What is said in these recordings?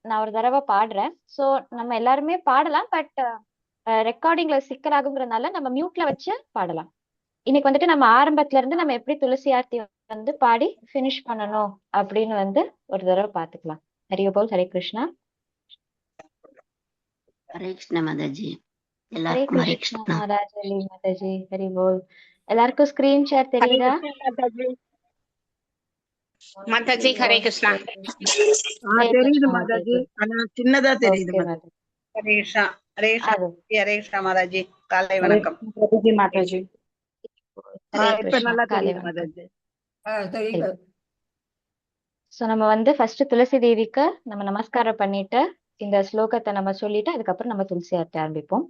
நான் ஒரு தடவை பாடுறேன். சோ நம்ம எல்லாருமே பாடலாம். பட் ரெக்கார்டிங்ல சிக்கல் ஆகுங்கிறதுனால நம்ம மியூட்ல வச்சு பாடலாம். இன்னைக்கு வந்துட்டு நம்ம ஆரம்பத்துல இருந்து நம்ம எப்படி துளசி ஆர்த்தி வந்து பாடி ஃபினிஷ் பண்ணணும் அப்படின்னு வந்து ஒரு தடவை பாத்துக்கலாம். ஹரி போல் ஹரே கிருஷ்ணா. ஹரே கிருஷ்ண மாதாஜி. ஹரே எல்லாருக்கும் ஹரே கிருஷ்ணா கிருஷ்ணா. ராஜலி மாதாஜி. ஹரி போல். எல்லாருக்கும் ஸ்கிரீன் ஷேர் हरे தெரியுதா? कृष्णा माताजी हरे कृष्णा ஹரே தெரியுது கிருஷ்ணா மாதாஜி. மாதாஜி. ஆனா சின்னதா தெரியுது ஓகே மாதாஜி. மாதாஜி. ஹரே கிருஷ்ணா ஹரே கிருஷ்ணா அது ஹரே கிருஷ்ணா மாதாஜி. காலை हरे வணக்கம். कृष्ण माता जी। ஹரே இப்ப கிருஷ்ணா நல்லா காலை தெரியுது வணக்கம். மாதாஜி. தெரியுது। சோ நம்ம வந்து ஃபர்ஸ்ட் துளசி தேவிக்கு நம்ம நமஸ்காரம் பண்ணிட்டு இந்த ஸ்லோகத்தை நம்ம சொல்லிட்டு அதுக்கப்புறம் நம்ம துளசி ஆர்த்தி ஆரம்பிப்போம்.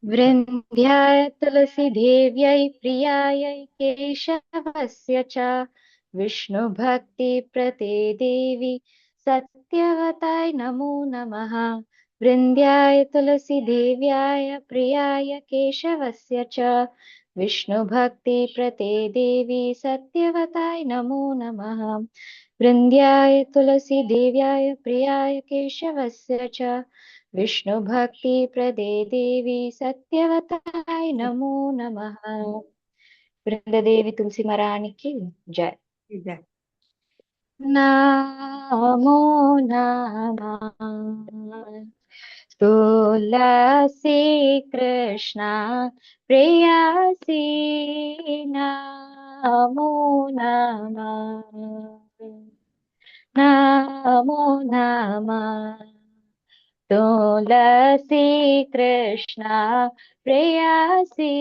वृन्द्याय तुलसीदेव्यै प्रियायै केशवस्य च विष्णुभक्तिप्रदे देवी सत्यवताय नमो नमः। वृन्द्याय तुलसीदेव्याय प्रियाय केशवस्य च विष्णुभक्तिप्रदे देवी सत्यवताय नमो नमः। वृन्द्याय तुलसीदेव्याय प्रियाय केशवस्य च विष्णुभक्तिप्रदे देवी सत्यवताय नमो नमः। वृंददेवी तुलसी महारानी की जय। नमो नमः तुलसी कृष्णा प्रेयसी नमो नमः नमो नमः तुलसी कृष्णा प्रेयसी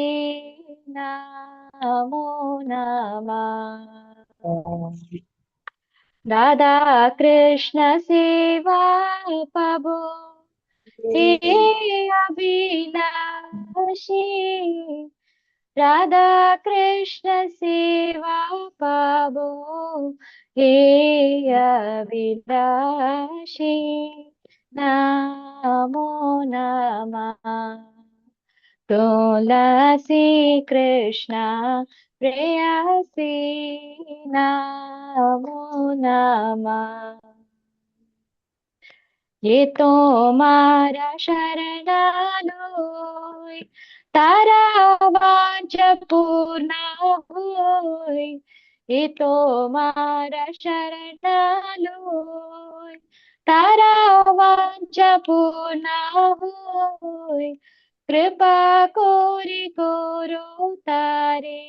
नमो नमः राधा कृष्ण सेवा पाबो हे अभिलाषी राधा कृष्ण सेवा पाबो हे अभिलाषी नमो नमः तुलसी कृष्णा प्रेयसी नमो नमः ये तो मारा शरणालोय तारा वांच पूर्णा होय ये तो मारा शरणालोय तारा वांच पूर्णा होय कृपा कोरी कोरो तारे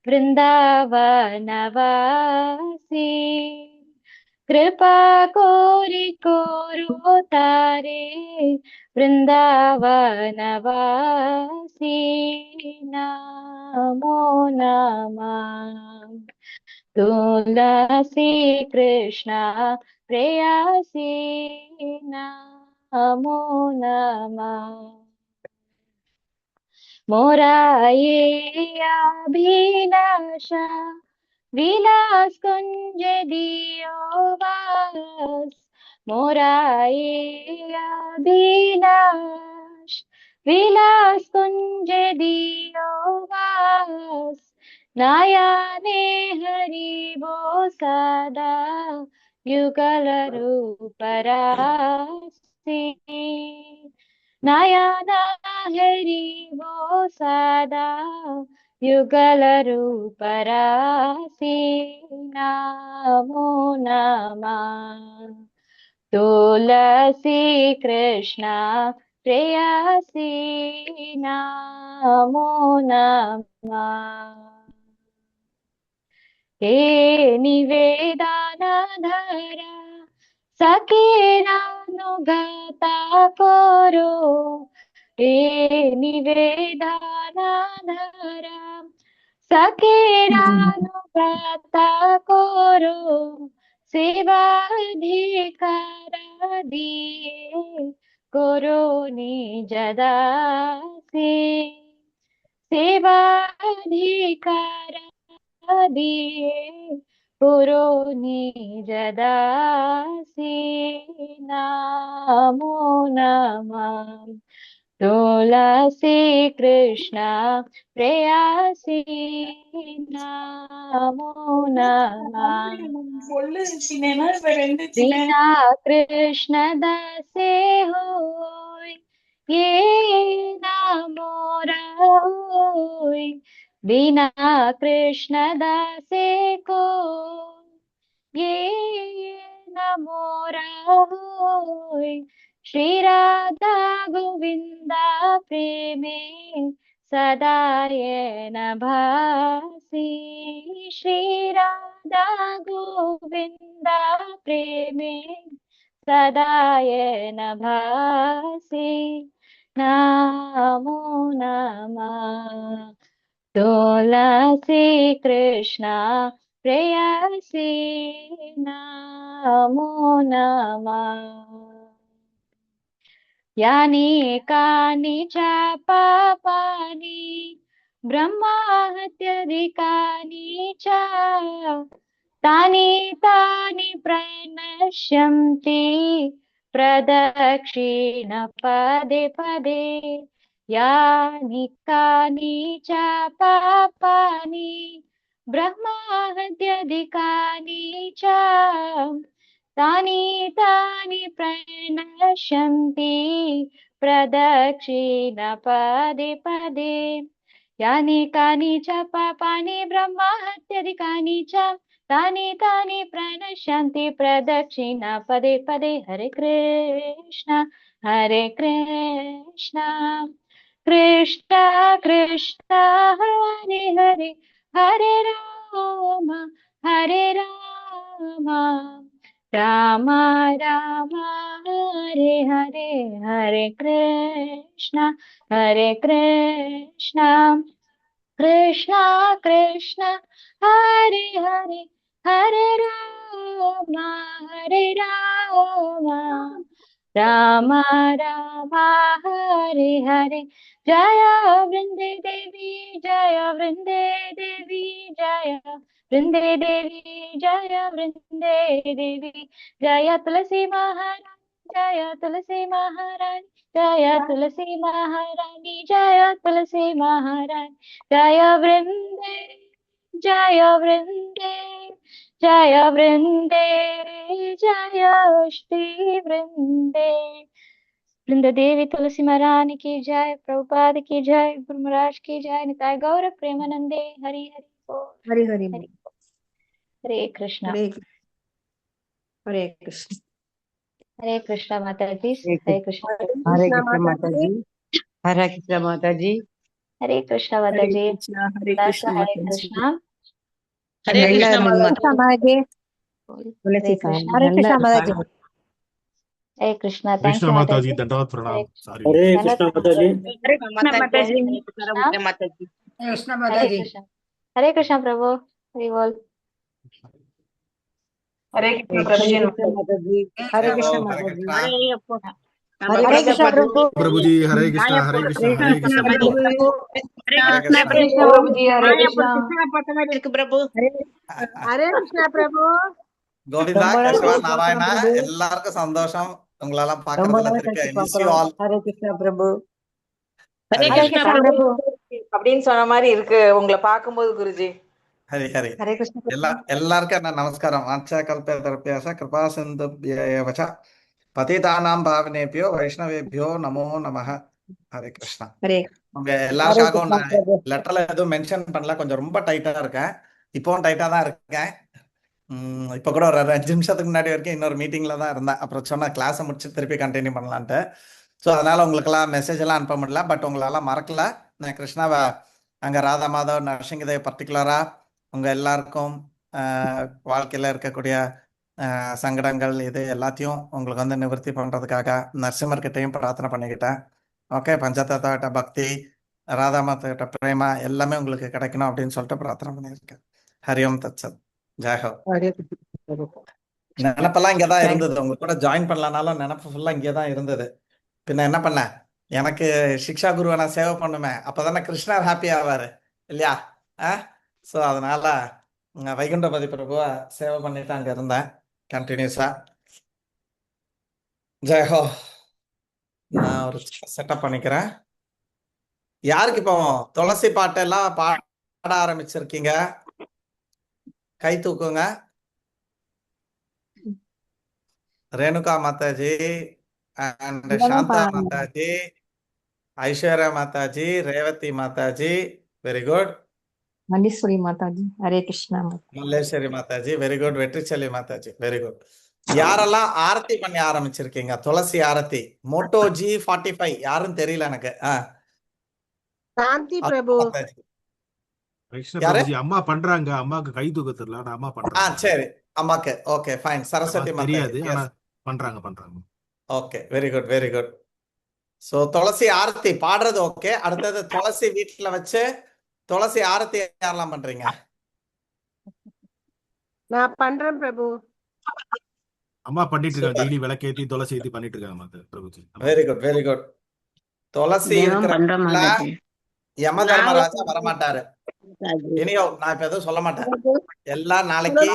वृंदावनवासी कृपा कोरी कोरो तारे वृंदावनवासी नमो नमः तुलसी कृष्णा प्रेयसी नमो नमः मोरा ये अभिलाषा विलास कुंज दियो वास मोरा ये अभिलाष विलास कुंज दियो वास नयने हरि वो सदा युगल रूप रासी नयना हरि वो सदा युगल रूप रासी नमो नमः तुलसी कृष्णा प्रेयसी नमो नमः हे निवेदनधरा सखीरानुगता करो हे निवेदनधरा सखीरानुगता करो सेवाधिकार दिए करो निज दासी सेवाधिकार दिए पुरो निज दासी नमो नमः तुलसी कृष्णा प्रेयसी नमो नमः। बोलू चिन्हेना ரெண்டு बिना कृष्ण दासे होय ये न मोरा होय बिना कृष्ण दासे को ये न मोरा होय श्री राधा गोविंदा प्रेमे सदा ये न भासी श्री राधा गोविंदा प्रेमे सदा ये न भासी नमो नमः। तुलसी कृष्णा प्रेयसी नमो नमः। यानि कानि च पापानि ब्रह्माहत्याधिकानि च तानि तानि प्रणश्यन्ति प्रदक्षिण पदे पदे। यानि कानि च पापानि ब्रह्माहत्याधिकानि च तानि तानि प्रणश्यन्ति प्रदक्षिण पदे पदे। यानि कानि च पापानि ब्रह्माहत्याधिकानि च तानि तानि प्रणश्यन्ति प्रदक्षिण पदे पदे। हरे कृष्ण कृष्ण कृष्ण हरे हरे हरे राम राम राम हरे हरे हरे कृष्ण कृष्ण कृष्ण हरे हरे हरे राम राम राम हरे हरे। जय वृंदे देवी जय वृंदे देवी जय वृंदे देवी जय वृंदे देवी जय तुलसी महारानी जय तुलसी महारानी जय तुलसी महारानी जय तुलसी महारानी जय वृंदे जय वृंदे जय वृंदे जय श्री वृंदे। वृंद देवी तुलसी महारानी की जय, प्रभुपाद की जय, गुरु महाराज की जय, निताय गौर प्रेमानंदे हरि हरि बोल। हरी हरी हरि हरे कृष्णा हरे हरे कृष्ण हरे कृष्णा माता जी। हरे कृष्णा हरे कृष्ण माता जी हरे कृष्ण माता जी हरे कृष्णा माता जी। हरे कृष्ण हरे माता जी कृष्णा हरे कृष्ण माता जी माता हरे कृष्णा हरे कृष्ण माता जी हरे कृष्णा। थैंक कृष्णा यू माता माता जी जी। दंडवत हरे प्रणाम सारी हरे धन्यवाद कृष्णा माता जी हरे कृष्ण माता जी कृष्णा माता जी कृष्ण माता हरे जी कृष्णा। हरे कृष्णा प्रभु हरि बोल। हरे कृष्ण प्रभु जी माता जी हरे हरे कृष्ण माता जी हरे कृष्ण प्रभु प्रभु जी हरे कृष्णा மாயாப்பூர் हरे கிருஷ்ண कृष्णा பிரபு ஹரே கிருஷ்ண பிரபு प्रभु जी हरे कृष्ण மாயாப்பூர் கிருஷ்ணா பார்த்த மாதிரி இருக்கு பிரபு ஹரே கிருஷ்ணா பிரபு கோவிந்தா ரொம்ப நாள் கேசவா கழிச்சு பார்க்கிறோம் நாராயணா பிரபு எல்லாருக்கும் சந்தோஷம் உங்களெல்லாம் ரொம்ப பாக்குறதுல நாள் திருப்பி ஐ கழிச்சு மிஸ் யூ பார்க்கிறோம் ஆல். ஹரே கிருஷ்ணா பிரபு ஹரே ஹரி ஹரே ஹரி கிருஷ்ண கிருஷ்ணா பிரபு பிரபு அப்படின்னு சொன்ன மாதிரி இருக்கு உங்களை பார்க்கும்போது குருஜி. ஹரி ஹரி हरे कृष्ण எல்லாருக்கும் என்ன நமஸ்காரம். ஆச்சா கல்பேதரப்பியாச கிருபா சிந்துப்யேவச பதிதானாம் பாவனேபியோ வைஷ்ணவேபியோ நமோ நமஹ. ஹரே கிருஷ்ணா. हरे உங்க ஹரே எல்லாருக்காகவும் கிருஷ்ணா நான் பிரபு லெட்டர்ல எதுவும் மென்ஷன் பண்ணல, கொஞ்சம் ரொம்ப டைட்டா இருக்கேன். இப்போவும் டைட்டா தான் இருக்கேன். இப்போ கூட ஒரு 5 நிமிஷத்துக்கு முன்னாடி வரைக்கும் இன்னொரு மீட்டிங்ல தான் இருந்தேன். அப்புறம் சொன்னா கிளாஸை முடிச்சு திருப்பி கண்டினியூ பண்ணலான்ட்டு. ஸோ அதனால உங்களுக்கெல்லாம் மெசேஜ் எல்லாம் அனுப்ப முடியல. பட் உங்களெல்லாம் மறக்கல. நான் கிருஷ்ணாவை அங்கே ராதா மாதவ் நரசிங்கதேவ் பர்டிகுலராக உங்கள் எல்லாருக்கும் வாழ்க்கையில் இருக்கக்கூடிய சங்கடங்கள் இது எல்லாத்தையும் உங்களுக்கு வந்து நிவர்த்தி பண்ணுறதுக்காக நரசிம்மர்கிட்டையும் பிரார்த்தனை பண்ணிக்கிட்டேன். ஓகே, பஞ்சதத்தாட்ட பக்தி, ராதா மாதாட்ட பிரேமா எல்லாமே உங்களுக்கு கிடைக்கணும் அப்படின்னு சொல்லிட்டு பிரார்த்தனை பண்ணியிருக்கேன். ஹரிஓம் தத்சத். ஜெயஹோ. ஹரே கிருஷ்ணா பிரபு நினப்பெல்லாம் இங்கே தான் थैंक இருந்தது. உங்க கூட ஜாயின் பண்ணலனாலும் நினப்பு ஃபுல்லாக இங்கே தான் இருந்தது. பின்ன என்ன பண்ண, எனக்கு சிக்ஷா குருவை நான் சேவை பண்ணுமே, அப்பதானே கிருஷ்ணர் ஹாப்பி ஆவாரு இல்லையா? ஸோ அதனால வைகுண்டபதி பிரபுவை சேவை பண்ணிட்டு அங்கே இருந்தேன் கண்டினியூஸா. ஜெயஹோ. நான் ஒரு செட்டப் பண்ணிக்கிறேன். யாருக்கு இப்போ துளசி பாட்டெல்லாம் பாட ஆரம்பிச்சிருக்கீங்க? கை தூக்குங்க. Renuka Mataji and Shanta Mataji, Aishwarya Mataji, Revathi Mataji, very good. Malleeswari Mataji, Hare Krishna. Malleswari Mataji, very good. Vetriselvi Mataji, very good. யாரெல்லாம் ஆரத்தி பண்ணி ஆரம்பிச்சிருக்கீங்க? துளசி ஆரத்தி. மோட்டோ G45 யாருன்னு தெரியல எனக்கு. சாந்தி பிரபு. மாதாஜி கிருஷ்ண யாரு? பிரபுஜி அம்மா பண்றாங்க. அம்மாக்கு கை தூக்க தெரியல. ஆனா அம்மா பண்றாங்க. சரி, அம்மாக்கு ஓகே ஃபைன். சரஸ்வதி அம்மாக்கு தெரியாது. மாதாஜி, ஆனா எஸ், பண்றாங்க. Okay, very good, very good. So Tulsi ஆரத்தி பாடுறது ஓகே. அடுத்தது துளசி வீட்டுல வச்சு துளசி ஆரத்தி யாரெல்லாம் பண்றீங்க? நான் பண்றேன் பிரபு. அம்மா பண்ணிட்டு இருக்காங்க. சூப்பர், டெய்லி விளக்கேத்தி துளசி ஏத்தி பண்ணிட்டு இருக்காங்க மாதா பிரபுஜி. Very good, very good. Tulsi தினம் இருக்கிற பண்ற வீட்டுல மாதாஜி. யம தர்மராஜா வரமாட்டாரு. இனியோ நான் இப்ப எதுவும் சொல்ல மாட்டேன். எல்லாம் நாளைக்கு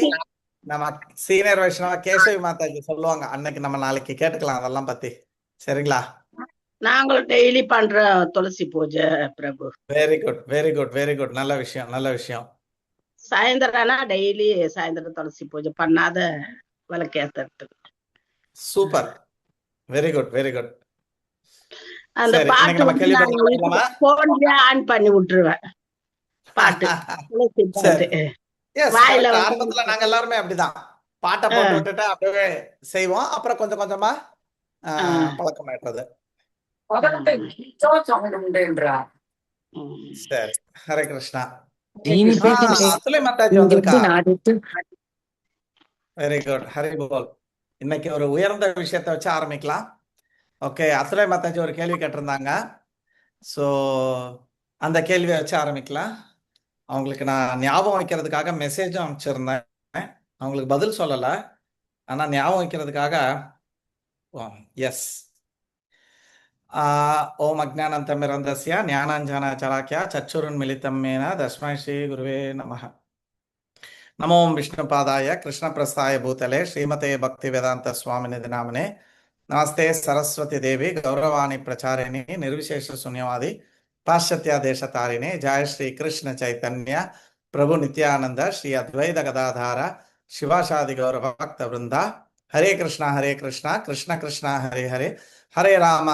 நம்ம சீனியர் வைஷ்ணவ கேசவி மாதாஜி சொல்லுவாங்க. அன்னைக்கு நம்ம நாளைக்கு கேட்டுக்கலாம் அதெல்லாம் பத்தி. சரிங்களா? நாங்களும் டெய்லி பண்றோம் துளசி பூஜை பிரபு. Very good, very good, very good. நல்ல விஷயம், நல்ல விஷயம். சாயந்தரம்னா டெய்லி சாயந்தரம் துளசி பூஜை பண்ணாத விளக்கேத்துறது. Super, very good, very good. அந்த சரி, இன்னைக்கு பாட்டு நம்ம வந்து கேள்வி நான் பண்ணலாமா? போன்லயே ஆன் பண்ணி விட்டுருவேன் பாட்டு. துளசி சரி, பாட்டு எஸ், வாயில வந்து ஆரம்பத்துல நாங்க எல்லாருமே அப்படிதான் பாட்டை போட்டு விட்டுட்டு அப்படியே செய்வோம். அப்புறம் கொஞ்சம் கொஞ்சமா பழக்கமாயிட்டது. சரி, ஹரே கிருஷ்ணா. அத்துலை மாதாஜி வந்திருக்கா? வெரி குட், ஹரி போல். இன்னைக்கு ஒரு உயர்ந்த விஷயத்தை வச்சு ஆரம்பிக்கலாம். ஓகே, அத்துலை மாதாஜி ஒரு கேள்வி கேட்டிருந்தாங்க. ஸோ அந்த கேள்வியை வச்சு ஆரம்பிக்கலாம். அவங்களுக்கு நான் ஞாபகம் வைக்கிறதுக்காக மெசேஜும் அனுப்பிச்சிருந்தேன். அவங்களுக்கு பதில் சொல்லலை, ஆனால் ஞாபகம் வைக்கிறதுக்காக எஸ். ஓம் அஜ்ஞானந்தமிரந்தஸ்ய ஞானாஞ்சனசலாக்யா சச்சுருன்மிலிதம்மேன தஸ்மை ஸ்ரீ குருவே நமः. நமோ விஷ்ணுபாதாய கிருஷ்ணபிரஸ்தாய பூதலே ஸ்ரீமதே பக்தி வேதாந்த சுவாமிநிதி நாமனே. நமஸ்தே சரஸ்வதி தேவி கௌரவாணி பிரச்சாரிணி நிர்விசேஷ சூன்யவாதி பாश्चात्य தேசதாரிணி. ஜெய ஸ்ரீ கிருஷ்ண சைத்தன்ய பிரபு நித்யானந்த ஸ்ரீ அத்வைத கதாதார சிவாசாதி கௌரவ பக்த விருந்தா. ஹரே கிருஷ்ணா கிருஷ்ண கிருஷ்ணா ஹரே ஹரே, ஹரே ராம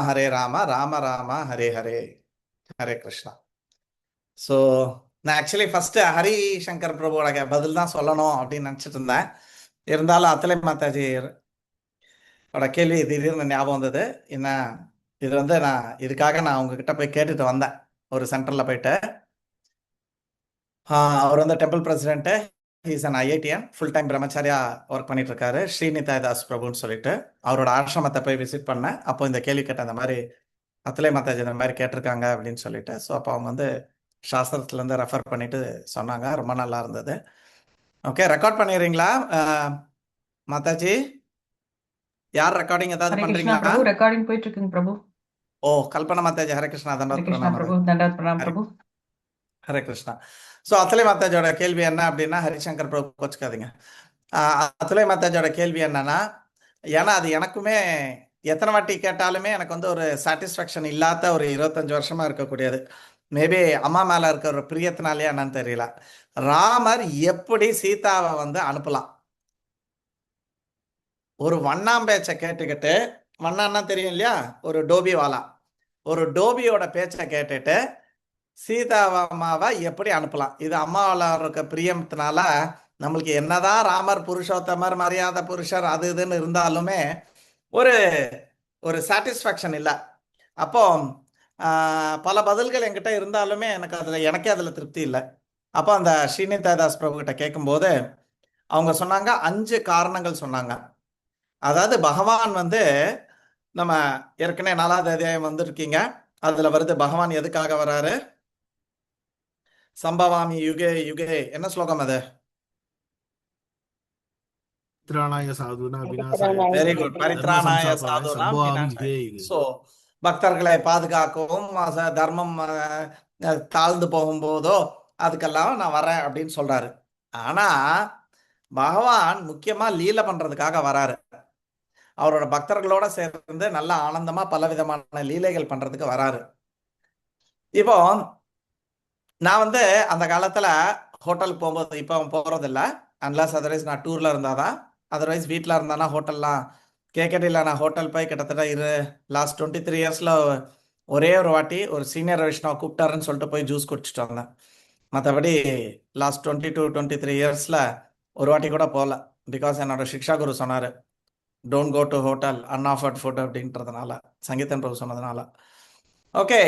ராம ராம ஹரே ஹரே. ஹரே கிருஷ்ணா. ஸோ நான் ஆக்சுவலி ஃபர்ஸ்ட் ஹரி சங்கர் பிரபுவோட பதில் தான் சொல்லணும் அப்படின்னு நினச்சிட்டு இருந்தேன். இருந்தாலும் அத்துலை மாதாஜி கேள்வி திடீர்னு ஞாபகம் வந்தது. என்ன இது வந்து நான் இதுக்காக நான் உங்ககிட்ட போய் கேட்டுட்டு வந்தேன். ஒரு சென்டர்ல போயிட்டு அவர் வந்து temple president, is an IITian, full time பிரம்மச்சாரியா ஒர்க் பண்ணிட்டு இருக்காரு, ஸ்ரீநிதாய் தாஸ் பிரபுன்னு சொல்லிட்டு. அவரோட ஆசிரமத்தை போய் விசிட் பண்ணேன். அப்போ இந்த கேள்வி கேட்டேன், அந்த மாதிரி அத்துலை மாதாஜி இந்த மாதிரி கேட்டிருக்காங்க அப்படின்னு சொல்லிட்டு. ஸோ அப்போ அவங்க வந்து சாஸ்திரத்துலேருந்து ரெஃபர் பண்ணிட்டு சொன்னாங்க. ரொம்ப நல்லா இருந்தது. ஓகே, ரெக்கார்ட் பண்ணிடுறீங்களா மாதாஜி? யார் ரெக்கார்டிங் ஏதாவது பண்றீங்களா? ரெக்கார்டிங் போயிட்டு இருக்குங்க பிரபு. ஓ, கல்பனா மாதாஜி, ஹரே கிருஷ்ணா. ஹரே கிருஷ்ணா பிரபு, தண்டாத் பிரணாம் பிரபு. ஹரே கிருஷ்ணா. ஸோ அத்துலை மாதாஜியோட கேள்வி என்ன அப்படின்னா, ஹரிசங்கர் பிரபு கோச்சுக்காதீங்க. அத்துலை மாதாஜியோட கேள்வி என்னன்னா, ஏன்னா அது எனக்குமே எத்தனை வாட்டி கேட்டாலுமே எனக்கு வந்து ஒரு சாட்டிஸ்ஃபேக்ஷன் இல்லாத ஒரு 25 வருஷமா இருக்கக்கூடியது. மேபி அம்மா மேல இருக்கிற ஒரு பிரியத்தினாலே என்னன்னு தெரியல. ராமர் எப்படி சீதாவை வந்து அனுப்பலாம்? ஒரு வண்ணாம்பேச்சை கேட்டுக்கிட்டு, வண்ணான்னா தெரியும் இல்லையா, ஒரு டோபி வாலா, ஒரு டோபியோட பேச்சை கேட்டுட்டு சீதாமாவை எப்படி அனுப்பலாம்? இது அம்மாவால இருக்க பிரியத்தினால நம்மளுக்கு என்னதான் ராமர் புருஷோத்தமர் மரியாதை புருஷர் அது இதுன்னு இருந்தாலுமே ஒரு ஒரு சாட்டிஸ்ஃபேக்ஷன் இல்லை. அப்போ பல பதில்கள் என்கிட்ட இருந்தாலுமே எனக்கே அதில் திருப்தி இல்லை. அப்போ அந்த ஸ்ரீநிதாய் தாஸ் பிரபு கிட்ட கேட்கும்போது அவங்க சொன்னாங்க, 5 காரணங்கள் சொன்னாங்க. அதாவது பகவான் வந்து, நம்ம ஏற்கனவே 4வது அத்தியாயம் வந்திருக்கீங்க, அதுல வருது பகவான் எதுக்காக வராரு. சம்பவாமி யுகே யுகே, என்ன ஸ்லோகம் அது? Very good. பரித்ராணாய சாதுனா விநாசாய. சோ பக்தர்களை பாதுகாக்கவும், தர்மம் தாழ்ந்து போகும்போதோ அதுக்கெல்லாம் நான் வரேன் அப்படின்னு சொல்றாரு. ஆனா பகவான் முக்கியமா லீலை பண்றதுக்காக வராரு. அவரோட பக்தர்களோட சேர்ந்து நல்ல ஆனந்தமா பல விதமான லீலைகள் பண்றதுக்கு வராரு. இப்போ நான் வந்து அந்த காலத்துல ஹோட்டலுக்கு போகும்போது இப்போ போறதில்ல, அன்லஸ் அதர்வைஸ் நான் டூர்ல இருந்தாதான். அதர்வைஸ் வீட்டில் இருந்தானா ஹோட்டல்லாம் கேக்கடியில் நான் ஹோட்டல் போய் கிட்டத்தட்ட லாஸ்ட் 23 இயர்ஸ்ல ஒரே ஒரு வாட்டி ஒரு சீனியர் வைஷ்ணவ கூப்பிட்டாருன்னு சொல்லிட்டு போய் ஜூஸ் குடிச்சிட்டு வந்தேன். மற்றபடி லாஸ்ட் 23 இயர்ஸ்ல ஒரு வாட்டி கூட போகல. பிகாஸ் என்னோட சிக்ஷா குரு சொன்னார், don't go to hotel unoffered food அப்படின்றதுனால, சங்கீதன் பிரபு சொன்னதுனால. ஓகே.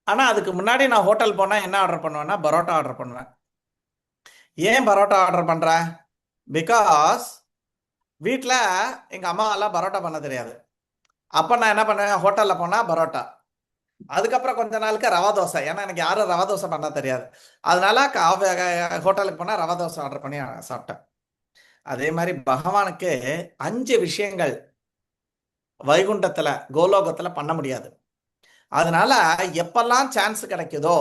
ஆனால் அதுக்கு முன்னாடி நான் ஹோட்டல் போனால் என்ன ஆர்டர் பண்ணுவேன்னா பரோட்டா ஆர்டர் பண்ணுவேன். ஏன் பரோட்டா ஆர்டர் பண்ணுறேன்? பிகாஸ் வீட்டில் எங்கள் அம்மாவெல்லாம் பரோட்டா பண்ண தெரியாது. அப்போ நான் என்ன பண்ணுவேன், ஹோட்டலில் போனால் பரோட்டா. அதுக்கப்புறம் கொஞ்ச நாளுக்கு ரவா தோசை, ஏன்னா எனக்கு யாரும் ரவா தோசை பண்ண தெரியாது. அதனால ஹோட்டலுக்கு போனால் ரவா தோசை ஆர்டர் பண்ணி சாப்பிட்டேன். அதே மாதிரி பகவானுக்கு 5 விஷயங்கள் வைகுண்டத்தில் கோலோகத்தில் பண்ண முடியாது. அதனால எப்பெல்லாம் சான்ஸ் கிடைக்குதோ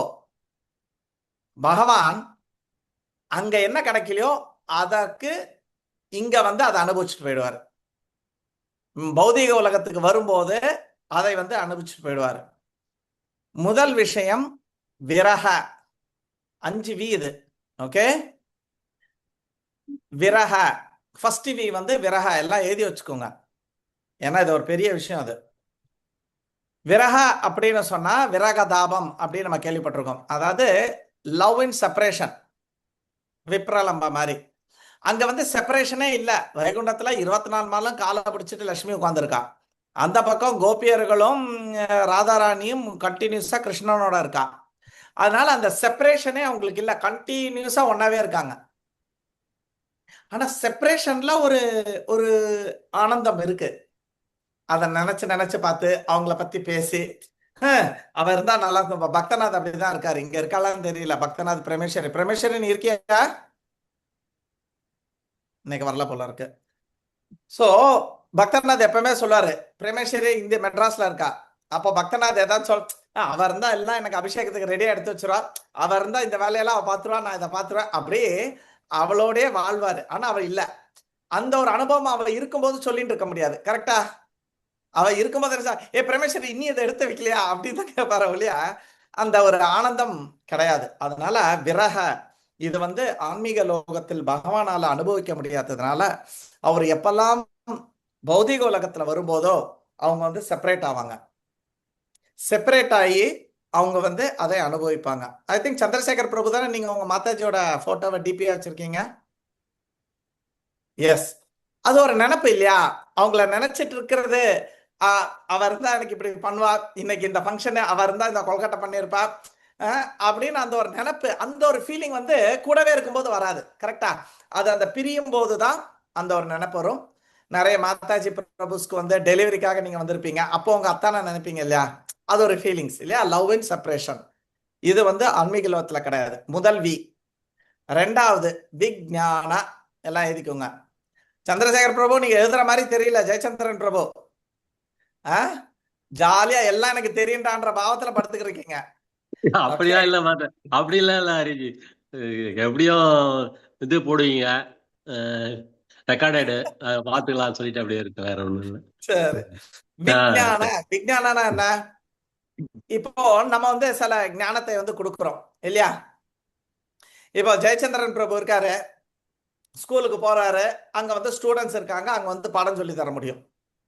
பகவான் அங்க என்ன கிடைக்கலையோ அதற்கு இங்க வந்து அதை அனுபவிச்சுட்டு போயிடுவார். பௌதிக உலகத்துக்கு வரும்போது அதை வந்து அனுபவிச்சுட்டு போயிடுவார். முதல் விஷயம் விரக. 5 வி இது. ஓகே, விரக. ஃபர்ஸ்ட் வி வந்து விரக. எல்லாம் எழுதி வச்சுக்கோங்க, ஏன்னா இது ஒரு பெரிய விஷயம். அது விரக அப்படின்னு சொன்னா விரக தாபம் அப்படின்னு நம்ம கேள்விப்பட்டிருக்கோம். அதாவது லவ் இன் செப்பரேஷன், விப்ரலம்ப மாதிரி. அங்க வந்து செப்பரேஷனே இல்லை. வைகுண்டத்துல 24 நாளும் காலை பிடிச்சிட்டு லட்சுமி உட்காந்துருக்கா. அந்த பக்கம் கோபியர்களும் ராதாராணியும் கண்டினியூஸா கிருஷ்ணனோட இருக்கா. அதனால அந்த செப்பரேஷனே அவங்களுக்கு இல்லை, கண்டினியூஸா ஒன்னாவே இருக்காங்க. ஆனா செப்பரேஷன்ல ஒரு ஒரு ஆனந்தம் இருக்கு. அதை நினைச்சு பார்த்து அவங்கள பத்தி பேசி அவர் இருந்தா நல்லா இருக்கும். பக்தநாத் அப்படிதான் இருக்காரு. இங்க இருக்காளான்னு தெரியல. பக்தநாத் பிரமேஸ்வரி நீ இருக்கியா? இன்னைக்கு வரல போல இருக்கு. சோ பக்தநாத் எப்பவுமே சொல்லுவாரு, பிரமேஸ்வரி இந்த மெட்ராஸ்ல இருக்கா. அப்போ பக்தநாத் ஏதாவது அவர் இருந்தா எல்லாம் எனக்கு அபிஷேகத்துக்கு ரெடியா எடுத்து வச்சிருவா, அவர் இருந்தா இந்த வேலையெல்லாம் அவ பாத்துருவா, நான் இதை பாத்துருவேன், அப்படியே அவளோடய வாழ்வாரு. ஆனா அவ இல்ல. அந்த ஒரு அனுபவம் அவ இருக்கும்போது சொல்லிட்டு இருக்க முடியாது. கரெக்டா? அவ இருக்கும்போது ஏ பிரமேஸ்வரி இன்னி இதை எடுத்து வைக்கலையா அப்படின்னு தான் கேட்பாரு இல்லையா, அந்த ஒரு ஆனந்தம் கிடையாது. அதனால விரக இது வந்து ஆன்மீக லோகத்தில் பகவானால அனுபவிக்க முடியாததுனால அவர் எப்பெல்லாம் பௌதிக உலகத்துல வரும்போதோ அவங்க வந்து செப்பரேட் ஆவாங்க. செப்பரேட் ஆகி அவங்க வந்து அதை அனுபவிப்பாங்க. ஐ திங்க் சந்திரசேகர் பிரபு தானே நீங்க உங்க மாதாஜியோட போட்டோவை டிபியா வச்சிருக்கீங்க? எஸ். அது ஒரு நினைப்பு இல்லையா? அவங்கள நினைச்சிட்டு இருக்கிறது, அவர் இருந்தா எனக்கு இப்படி பண்ணுவா, இன்னைக்கு இந்த ஃபங்க்ஷனு அவர் இருந்தா இந்த கொல்கட்டை பண்ணியிருப்பா அப்படின்னு அந்த ஒரு நினைப்பு, அந்த ஒரு ஃபீலிங் வந்து கூடவே இருக்கும்போது வராது. கரெக்டா? அது அந்த பிரியும் போதுதான் அந்த ஒரு நினைப்பு வரும். நிறைய மாதாஜி பிரபுஸ்க்கு வந்து டெலிவரிக்காக நீங்க வந்திருப்பீங்க. அப்போ உங்க அத்தான நினைப்பீங்க இல்லையா? அது ஒரு ஃபீலிங்ஸ் இல்லையா? Love and separation. இது வந்து ஆன்மீக லோகத்துல கிடையாது. முதல் வி. ரெண்டாவது விஞ்ஞான. எல்லாம் எழுதிக்கோங்க. சந்திரசேகர் பிரபு நீங்க எழுதுற மாதிரி தெரியல. ஜெயச்சந்திரன் பிரபு ஜாலியா எல்லாம் எனக்கு தெரியும்ன்ற பாவத்துல படுத்துக்கிறீங்க. அப்படியா இல்ல மாத்த, அப்படி இல்ல ஹரிஜி, எப்படியோ இது போடுவீங்க ரெக்கார்டடு, பாத்துக்கலாம் சொல்லிட்டு அப்படியே இருக்கு, வேற ஒண்ணும் இல்ல. சரி. விஞ்ஞானா என்ன? இப்போ நம்ம வந்து சில ஞானத்தை வந்து கொடுக்குறோம் இல்லையா? இப்போ ஜெயச்சந்திரன் பிரபு இருக்காரு, ஸ்கூலுக்கு போறாரு, அங்க வந்து ஸ்டூடெண்ட்ஸ் இருக்காங்க, அங்க வந்து பாடம் சொல்லி தர முடியும்